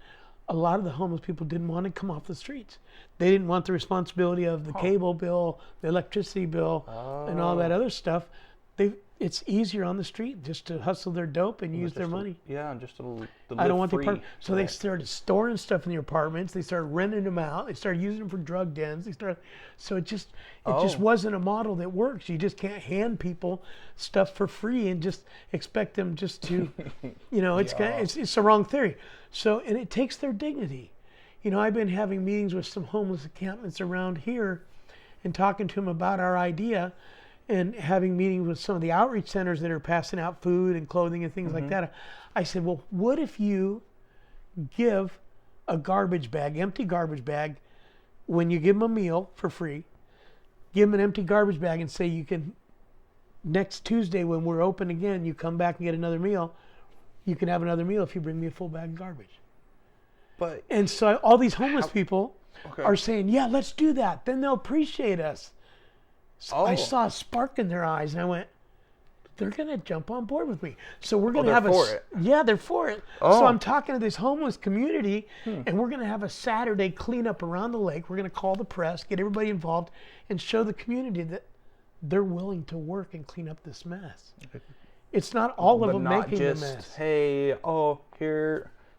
S1: a lot of the homeless people didn't want to come off the streets. They didn't want the responsibility of the cable bill, the electricity bill, and all that other stuff. it's easier on the street just to hustle their dope and use their money.
S2: Just to
S1: I don't want the
S2: free.
S1: apartment. So they started storing stuff in the apartments. They started renting them out. They started using them for drug dens. So it just wasn't a model that works. You just can't hand people stuff for free and just expect them just to, it's the wrong theory. So, and it takes their dignity. I've been having meetings with some homeless encampments around here and talking to them about our idea, and having meetings with some of the outreach centers that are passing out food and clothing and things like that. I said, well, what if you give a garbage bag, empty garbage bag, when you give them a meal for free, give them an empty garbage bag and say, you can, next Tuesday when we're open again, you come back and get another meal. You can have another meal if you bring me a full bag of garbage. And so all these homeless people are saying, yeah, let's do that. Then they'll appreciate us. So I saw a spark in their eyes, and I went, they're going to jump on board with me. So we're going to have Yeah, they're for it. So I'm talking to this homeless community, and we're going to have a Saturday cleanup around the lake. We're going to call the press, get everybody involved, and show the community that they're willing to work and clean up this mess. It's not all of them making the mess.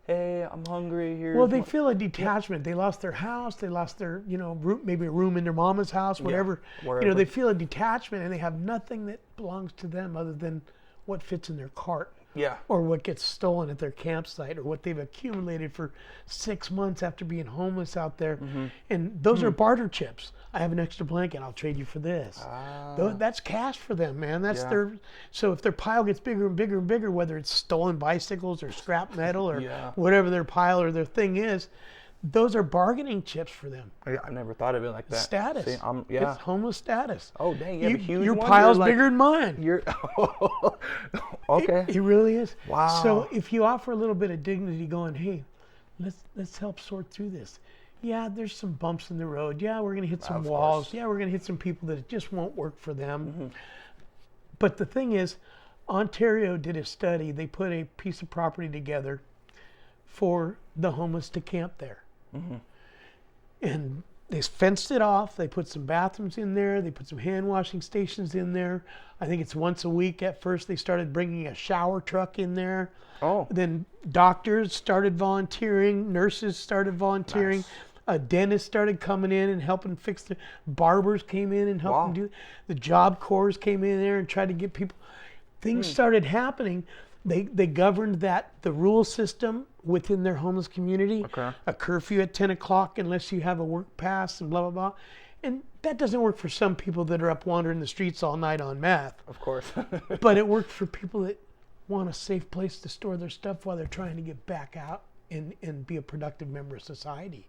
S2: Hey, I'm hungry.
S1: Well, they feel a detachment. They lost their house. They lost their, maybe a room in their mama's house, whatever. They feel a detachment, and they have nothing that belongs to them other than what fits in their cart. Or what gets stolen at their campsite, or what they've accumulated for 6 months after being homeless out there. And those are barter chips. I have an extra blanket. I'll trade you for this. That's cash for them, man. That's So if their pile gets bigger and bigger and bigger, whether it's stolen bicycles or scrap metal or whatever their pile or their thing is, those are bargaining chips for them.
S2: I've never thought of it like that.
S1: Status. See, it's homeless status.
S2: Oh, dang, you have a huge
S1: your
S2: one.
S1: pile's bigger than mine.
S2: Okay.
S1: It really is.
S2: Wow.
S1: So if you offer a little bit of dignity going, hey, let's help sort through this. Yeah, there's some bumps in the road. Yeah, we're going to hit some walls. Yeah, we're going to hit some people that it just won't work for them. But the thing is, Ontario did a study. They put a piece of property together for the homeless to camp there. And they fenced it off. They put some bathrooms in there. They put some hand washing stations in there. I think it's once a week. At first, they started bringing a shower truck in there. Then doctors started volunteering. Nurses started volunteering. A dentist started coming in and helping fix the barbers came in and helped them do. The Job Corps came in there and tried to get people. Things started happening. They governed the rule system within their homeless community. A curfew at 10 o'clock unless you have a work pass and blah, blah, blah. And that doesn't work for some people that are up wandering the streets all night on meth.
S2: Of course.
S1: But it worked for people that want a safe place to store their stuff while they're trying to get back out and be a productive member of society.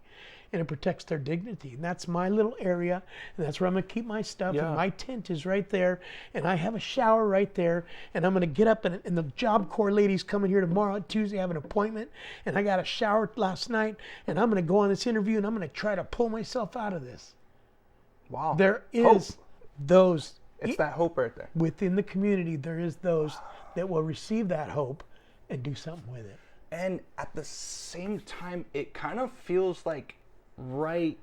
S1: And it protects their dignity. And that's my little area, and that's where I'm going to keep my stuff. And my tent is right there, and I have a shower right there, and I'm going to get up, and the Job Corps lady's coming here tomorrow, Tuesday, I have an appointment, and I got a shower last night, and I'm going to go on this interview, and I'm going to try to pull myself out of this.
S2: Wow.
S1: There is those.
S2: It's that hope right there.
S1: Within the community, there is those that will receive that hope and do something with it.
S2: And at the same time, it kind of feels like right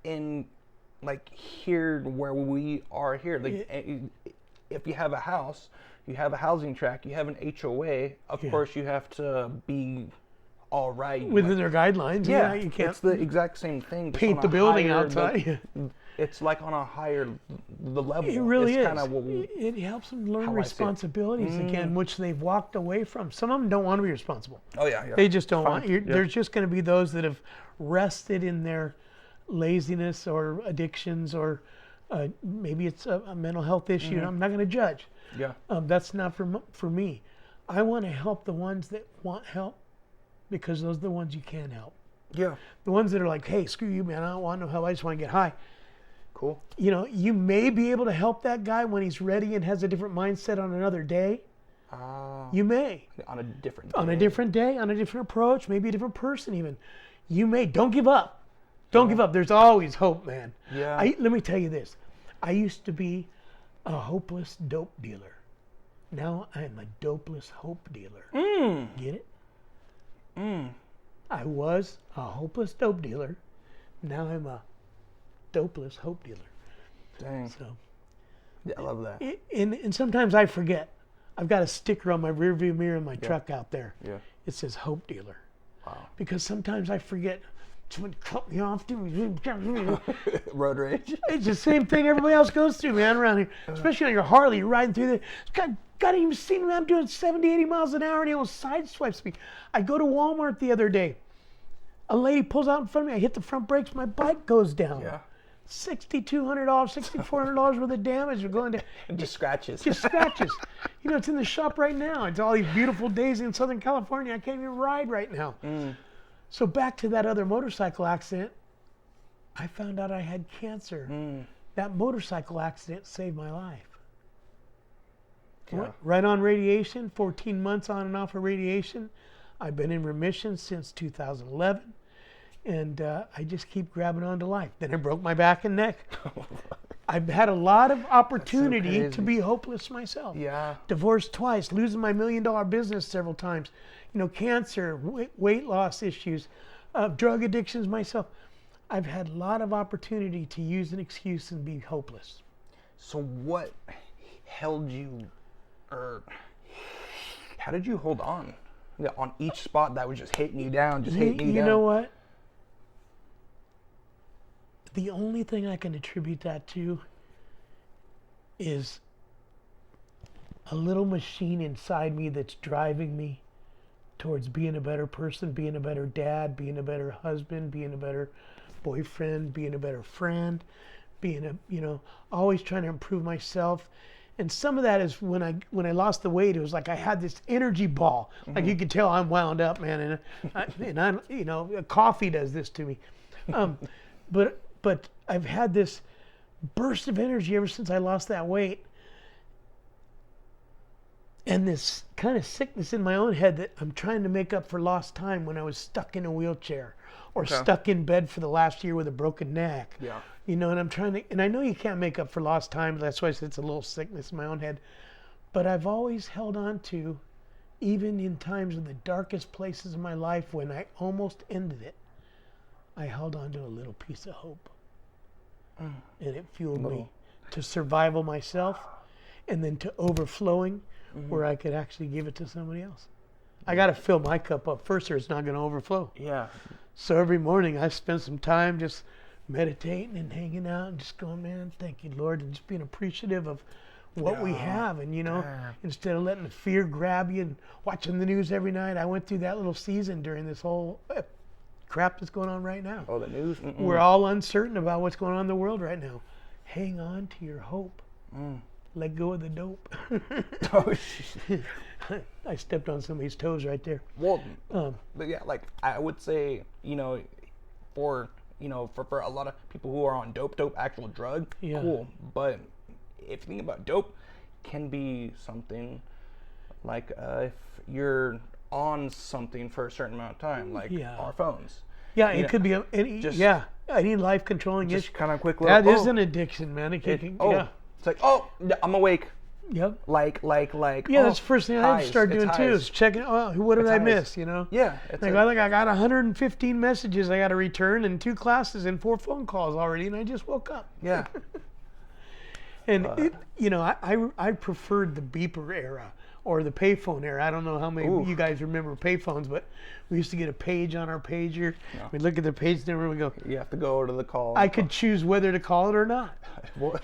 S2: in like here where we are here. Like if you have a house, you have a housing tract, you have an HOA, of course you have to be all right.
S1: Within their guidelines.
S2: Yeah,
S1: you can't.
S2: It's the exact same thing.
S1: Paint the building outside.
S2: It's like on a higher level.
S1: It really is.
S2: It
S1: helps them learn responsibilities again, which they've walked away from. Some of them don't want to be responsible.
S2: Oh, yeah.
S1: They just don't want. There's just going to be those that have rested in their laziness or addictions, or maybe it's a mental health issue. I'm not going to judge.
S2: Yeah.
S1: That's not for me. I want to help the ones that want help, because those are the ones you can help.
S2: Yeah.
S1: The ones that are like, hey, screw you, man, I don't want no help. I just want to get high.
S2: Cool.
S1: You may be able to help that guy when he's ready and has a different mindset on another day. You may.
S2: On a different day.
S1: On a different day, on a different approach, maybe a different person even. You may. Don't give up. Don't give up. There's always hope, man.
S2: Yeah.
S1: Let me tell you this. I used to be a hopeless dope dealer. Now I am a dopeless hope dealer. Get it? I was a hopeless dope dealer. Now I'm a dopeless hope dealer.
S2: Dang.
S1: So
S2: Yeah, I love that.
S1: And sometimes I forget. I've got a sticker on my rearview mirror in my truck out there.
S2: Yeah.
S1: It says Hope Dealer.
S2: Wow.
S1: Because sometimes I forget. Someone cut me off.
S2: Road rage.
S1: It's the same thing everybody else goes through, man, around here. Especially on your Harley, you're riding through there. God even seen me. I'm doing 70, 80 miles an hour and he almost sideswipes me. I go to Walmart the other day. A lady pulls out in front of me. I hit the front brakes. My bike goes down.
S2: Yeah.
S1: $6,200, $6,400 worth of damage are going to
S2: just scratches.
S1: Just scratches. You know, it's in the shop right now. It's all these beautiful days in Southern California. I can't even ride right now. So back to that other motorcycle accident, I found out I had cancer. That motorcycle accident saved my life.
S2: Yeah.
S1: Right on radiation, 14 months on and off of radiation. I've been in remission since 2011. And I just keep grabbing on to life. Then I broke my back and neck. I've had a lot of opportunity to be hopeless myself.
S2: Yeah.
S1: Divorced twice, losing my $1 million business several times. You know, cancer, weight loss issues, drug addictions myself. I've had a lot of opportunity to use an excuse and be hopeless.
S2: So what held you, or how did you hold on? Yeah, on each spot that was just hitting you down,
S1: You know what? The only thing I can attribute that to is a little machine inside me that's driving me towards being a better person, being a better dad, being a better husband, being a better boyfriend, being a better friend, being a, you know, always trying to improve myself. And some of that is when I lost the weight, it was like I had this energy ball. Like you could tell I'm wound up, man, and I you know, coffee does this to me. But I've had this burst of energy ever since I lost that weight. And this kind of sickness in my own head that I'm trying to make up for lost time when I was stuck in a wheelchair or stuck in bed for the last year with a broken neck.
S2: Yeah.
S1: You know, and I'm trying to, and I know you can't make up for lost time. That's why I said it's a little sickness in my own head. But I've always held on to, even in times of the darkest places of my life when I almost ended it, I held on to a little piece of hope. And it fueled me to survival myself and then to overflowing where I could actually give it to somebody else. I got to fill my cup up first or it's not going to overflow.
S2: Yeah.
S1: So every morning I spend some time just meditating and hanging out and just going, man, thank you, Lord, and just being appreciative of what we have. And, you know, instead of letting the fear grab you and watching the news every night, I went through that little season during this whole crap that's going on right now.
S2: Oh, the news?
S1: We're all uncertain about what's going on in the world right now. Hang on to your hope. Let go of the dope. I stepped on somebody's toes right there.
S2: Well, but yeah, like I would say, you know, for a lot of people who are on dope, actual drug, cool. But if you think about dope, can be something like if you're on something for a certain amount of time, like our phones.
S1: Yeah, it could be any life controlling issue.
S2: Just kind of quick little.
S1: That is an addiction, man.
S2: It's like, I'm awake.
S1: Yep.
S2: Like.
S1: Yeah, that's the first thing I start doing too. Is checking. Oh, what did I miss? You know.
S2: Yeah.
S1: Like I got 115 messages I got to return and 2 classes and 4 phone calls already, and I just woke up.
S2: Yeah.
S1: And I preferred the beeper era or the payphone era. I don't know how many of you guys remember payphones, but we used to get a page on our pager. No. We'd look at the page number and we go,
S2: you have to go to the call.
S1: I could choose whether to call it or not.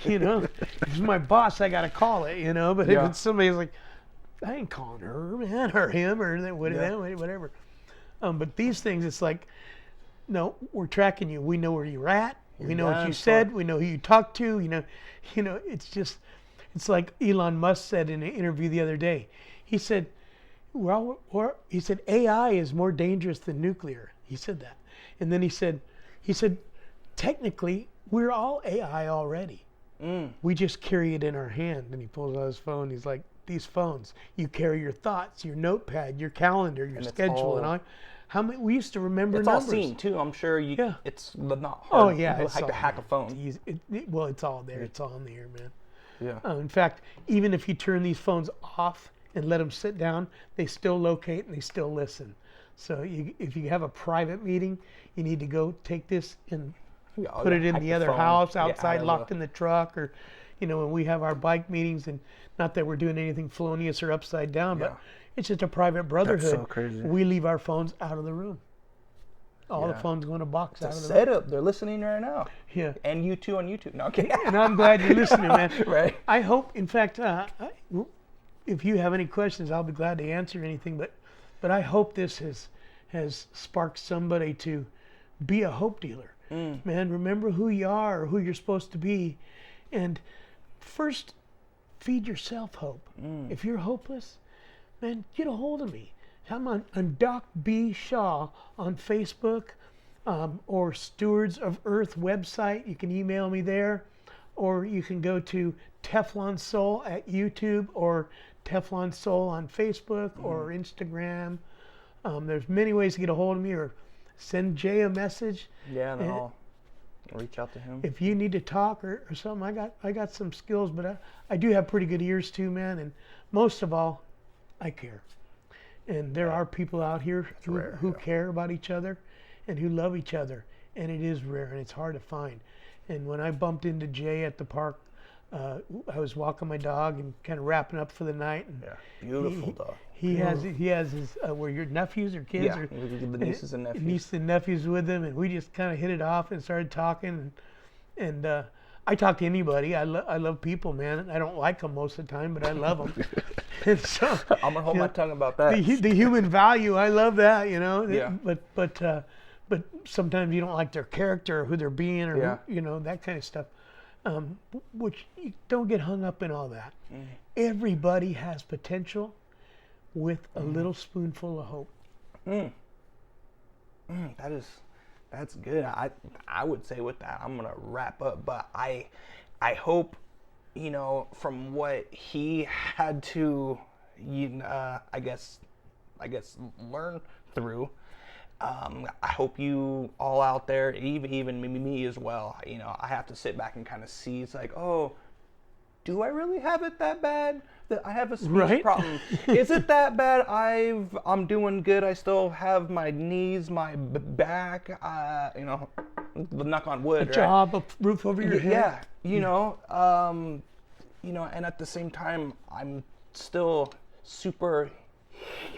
S1: You know, if it's my boss, I got to call it, you know, but if it's somebody's like, I ain't calling her, man, or him, or whatever. But these things, it's like, no, we're tracking you. We know where you're at. We know what you said. We know who you talked to. You know, it's like Elon Musk said in an interview the other day. He said, AI is more dangerous than nuclear. He said that. And then he said, technically, we're all AI already. We just carry it in our hand. And he pulls out his phone. He's like, these phones, you carry your thoughts, your notepad, your calendar, your schedule, and all. How many? We used to remember numbers.
S2: It's all seen too. I'm sure it's not hard.
S1: Oh yeah,
S2: it's to hack a phone.
S1: It's all there. It's all in the air, man.
S2: Yeah.
S1: In fact, even if you turn these phones off and let them sit down, they still locate and they still listen. So if you have a private meeting, you need to go take this and put it in the other house outside, locked in the truck, or when we have our bike meetings, and not that we're doing anything felonious or upside down, but it's just a private brotherhood.
S2: That's so crazy.
S1: We leave our phones out of the room. All the phones go in a box out of the room.
S2: Setup. They're listening right now.
S1: Yeah.
S2: And you too on YouTube. No, okay.
S1: And I'm glad you're listening, man.
S2: Right.
S1: I hope, in fact, if you have any questions, I'll be glad to answer anything. But I hope this has sparked somebody to be a hope dealer. Man, remember who you are, or who you're supposed to be, and first feed yourself hope. If you're hopeless, man, get a hold of me. I'm on Doc B. Shaw on Facebook, or Stewards of Earth website. You can email me there, or you can go to Teflon Soul at YouTube, or Teflon Soul on Facebook or Instagram. There's many ways to get a hold of me, or send Jay a message.
S2: Yeah, and I'll reach out to him.
S1: If you need to talk or something, I got some skills, but I do have pretty good ears too, man. And most of all, I care. And there are people out here who care about each other and who love each other. And it is rare, and it's hard to find. And when I bumped into Jay at the park, I was walking my dog and kind of wrapping up for the night. And
S2: beautiful dog.
S1: He has his were your nephews or kids?
S2: Yeah, the nieces and nephews.
S1: Nieces and nephews with him, and we just kind of hit it off and started talking. And I talk to anybody. I love people, man. I don't like them most of the time, but I love them. And so
S2: I'm gonna hold my tongue about that.
S1: The human value, I love that,
S2: Yeah.
S1: But sometimes you don't like their character or who they're being, or that kind of stuff. Which you don't get hung up in all that. Everybody has potential with a little spoonful of hope.
S2: That's good. I would say with that, I'm gonna wrap up. But I hope, from what he had to, I guess learn through. I hope you all out there, even me as well. I have to sit back and kind of see. It's like, oh, do I really have it that bad? That I have a speech problem? Is it that bad? I'm doing good. I still have my knees, my back. Knock on wood.
S1: A job, a roof over your head.
S2: Yeah, and at the same time, I'm still super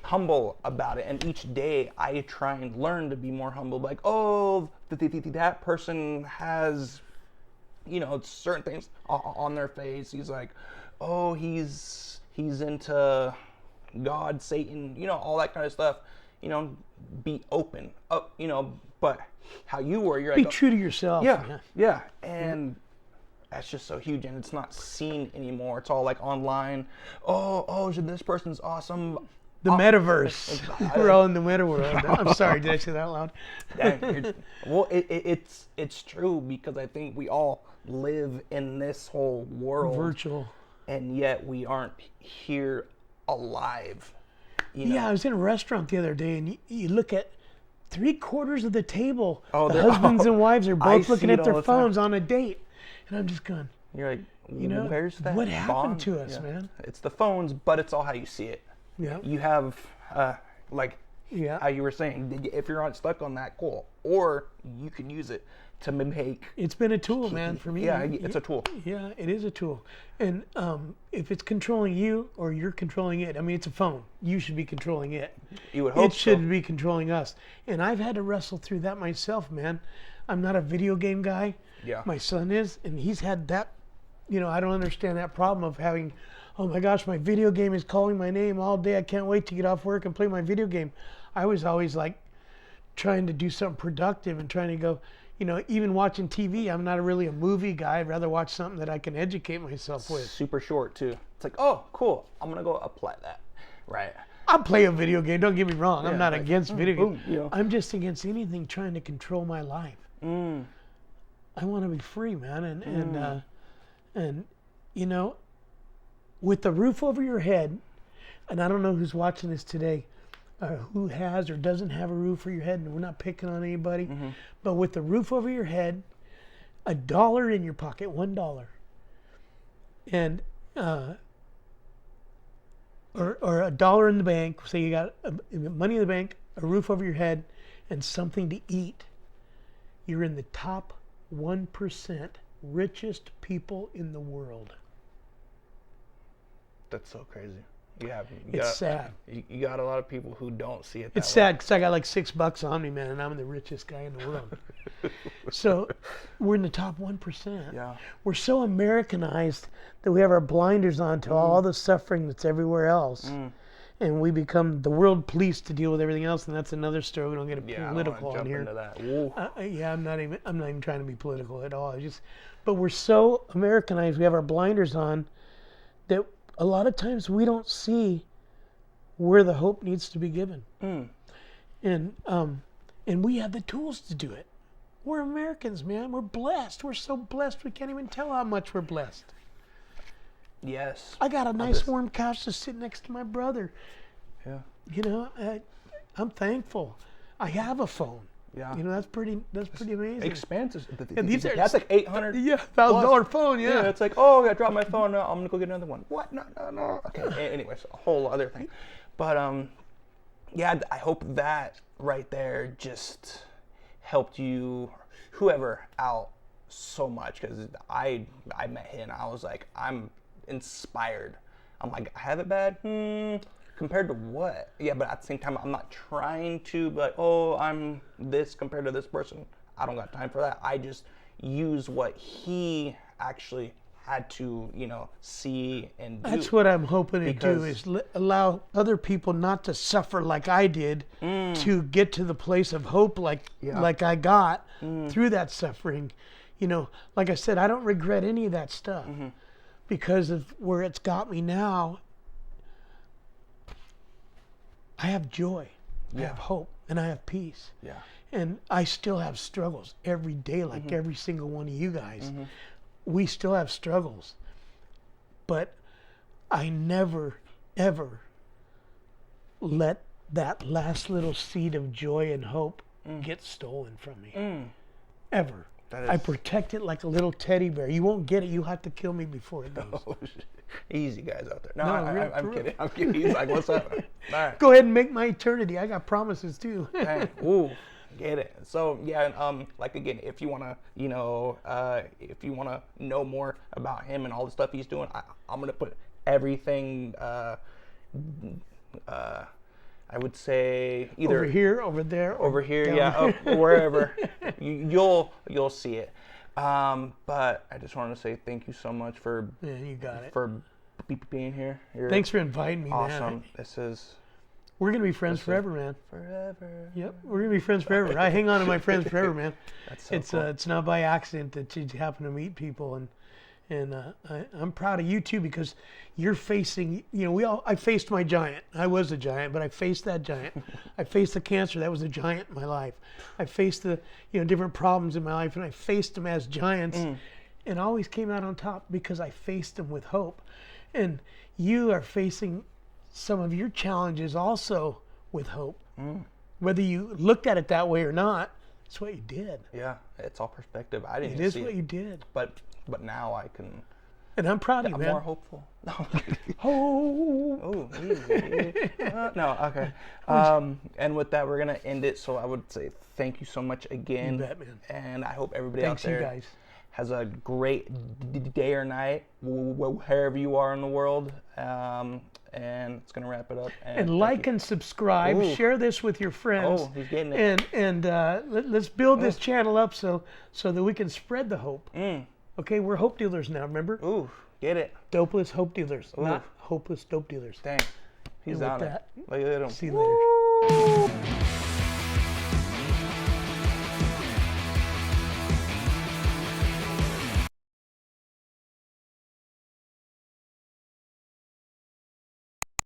S2: humble about it, and each day I try and learn to be more humble. Like, oh, that person has, certain things on their face. He's like, oh, he's into God, Satan, all that kind of stuff. Be open, but how you were, you're like,
S1: be true to yourself.
S2: Yeah, and that's just so huge, and it's not seen anymore. It's all like online. Oh, this person's awesome.
S1: The metaverse. We're all in the metaverse. I'm sorry, did I say that out loud?
S2: Well, it's true, because I think we all live in this whole world.
S1: Virtual.
S2: And yet we aren't here alive.
S1: Yeah, I was in a restaurant the other day, and you look at 3/4 of the table. The husbands and wives are both looking at their phones on a date. And I'm just going,
S2: you're like, where's that
S1: what happened
S2: bond?
S1: to us, man?
S2: It's the phones, but it's all how you see it.
S1: Yeah.
S2: You have, how you were saying, if you're not stuck on that, cool. Or you can use it to make.
S1: It's been a tool, man, for me.
S2: Yeah, it's a tool.
S1: Yeah, it is a tool. And if it's controlling you or you're controlling it, I mean, it's a phone. You should be controlling it.
S2: You would hope
S1: it should be controlling us. And I've had to wrestle through that myself, man. I'm not a video game guy.
S2: Yeah.
S1: My son is, and he's had that. I don't understand that problem of having, oh my gosh, my video game is calling my name all day. I can't wait to get off work and play my video game. I was always like trying to do something productive and trying to go, even watching TV, I'm not really a movie guy. I'd rather watch something that I can educate myself with.
S2: Super short too. It's like, oh, cool. I'm going to go apply that. Right.
S1: I'll play a video game. Don't get me wrong. I'm not against video games.
S2: Yeah.
S1: I'm just against anything trying to control my life. I want to be free, man. And with the roof over your head, and I don't know who's watching this today, who has or doesn't have a roof over your head, and we're not picking on anybody, but with the roof over your head, $1 in your pocket, $1, and or $1 in the bank. Say you got money in the bank, a roof over your head, and something to eat. You're in the top 1% richest people in the world.
S2: That's so crazy.
S1: It's sad.
S2: You got a lot of people who don't see it that
S1: It's sad because I got like $6 on me, man, and I'm the richest guy in the world. So we're in the top 1%.
S2: Yeah.
S1: We're so Americanized that we have our blinders on to all the suffering that's everywhere else. And we become the world police to deal with everything else, and that's another story. We don't get political on here.
S2: Into that.
S1: I'm not even trying to be political at all. But we're so Americanized. We have our blinders on that a lot of times we don't see where the hope needs to be given. And we have the tools to do it. We're Americans, man. We're blessed. We're so blessed we can't even tell how much we're blessed.
S2: Yes.
S1: I got a nice warm couch to sit next to my brother.
S2: Yeah.
S1: You know, I'm thankful. I have a phone.
S2: Yeah.
S1: You know, that's pretty amazing.
S2: Expensive.
S1: That's
S2: like $800.
S1: Yeah, $1,000 phone. Yeah.
S2: It's like, oh, I dropped my phone. No, I'm gonna go get another one. What? No. Okay. Anyways, a whole other thing. But yeah, I hope that right there just helped you, whoever, out so much, because I met him. I was like, I'm inspired. I'm like, I have it bad. Compared to what? Yeah, but at the same time, I'm not trying to be like, oh, I'm this compared to this person. I don't got time for that. I just use what he actually had to, see and do.
S1: That's what I'm hoping to do, is allow other people not to suffer like I did, to get to the place of hope like I got through that suffering. You know, like I said, I don't regret any of that stuff because of where it's got me now. I have joy, I have hope, and I have peace.
S2: Yeah.
S1: And I still have struggles every day, like every single one of you guys. We still have struggles. But I never, ever let that last little seed of joy and hope get stolen from me. Ever. I protect it like a little teddy bear. You won't get it. You have to kill me before it goes.
S2: Oh, shit. Easy guys out there. No, I'm kidding. I'm kidding. He's like, what's up? All right.
S1: Go ahead and make my eternity. I got promises too.
S2: Dang. Ooh, get it. So yeah, like again, if you wanna, if you wanna know more about him and all the stuff he's doing, I'm gonna put everything. I would say either
S1: over here, over there,
S2: over here, wherever. You'll see it. But I just wanted to say thank you so much for
S1: you got it.
S2: For being here.
S1: Thanks for inviting me,
S2: awesome.
S1: Man. We're gonna be friends forever, man.
S2: Forever.
S1: Yep, we're gonna be friends forever. I hang on to my friends forever, man.
S2: That's so cool.
S1: It's not by accident that you happen to meet people, and I'm proud of you too, because you're facing. I faced my giant. I was a giant, but I faced that giant. I faced the cancer. That was a giant in my life. I faced the different problems in my life, and I faced them as giants, and always came out on top because I faced them with hope. And you are facing some of your challenges also with hope. Whether you looked at it that way or not, it's what you did.
S2: Yeah, it's all perspective. I didn't.
S1: It is what you did.
S2: But now I can.
S1: And I'm proud of you,
S2: I'm
S1: man.
S2: more hopeful.
S1: Oh,
S2: easy. No, okay. And with that, we're gonna end it. So I would say thank you so much again.
S1: You bet, man.
S2: And I hope everybody
S1: Thanks,
S2: out there
S1: you guys.
S2: has a great day or night, wherever you are in the world. And it's gonna wrap it up.
S1: And like and subscribe.
S2: Ooh.
S1: Share this with your friends.
S2: Oh, he's getting it.
S1: And let's build this channel up so that we can spread the hope. Okay, we're hope dealers now. Remember?
S2: Ooh, get it.
S1: Dopeless hope dealers, not hopeless dope dealers.
S2: Dang, he's
S1: and
S2: on
S1: with
S2: it.
S1: that,
S2: Look at him.
S1: see you later.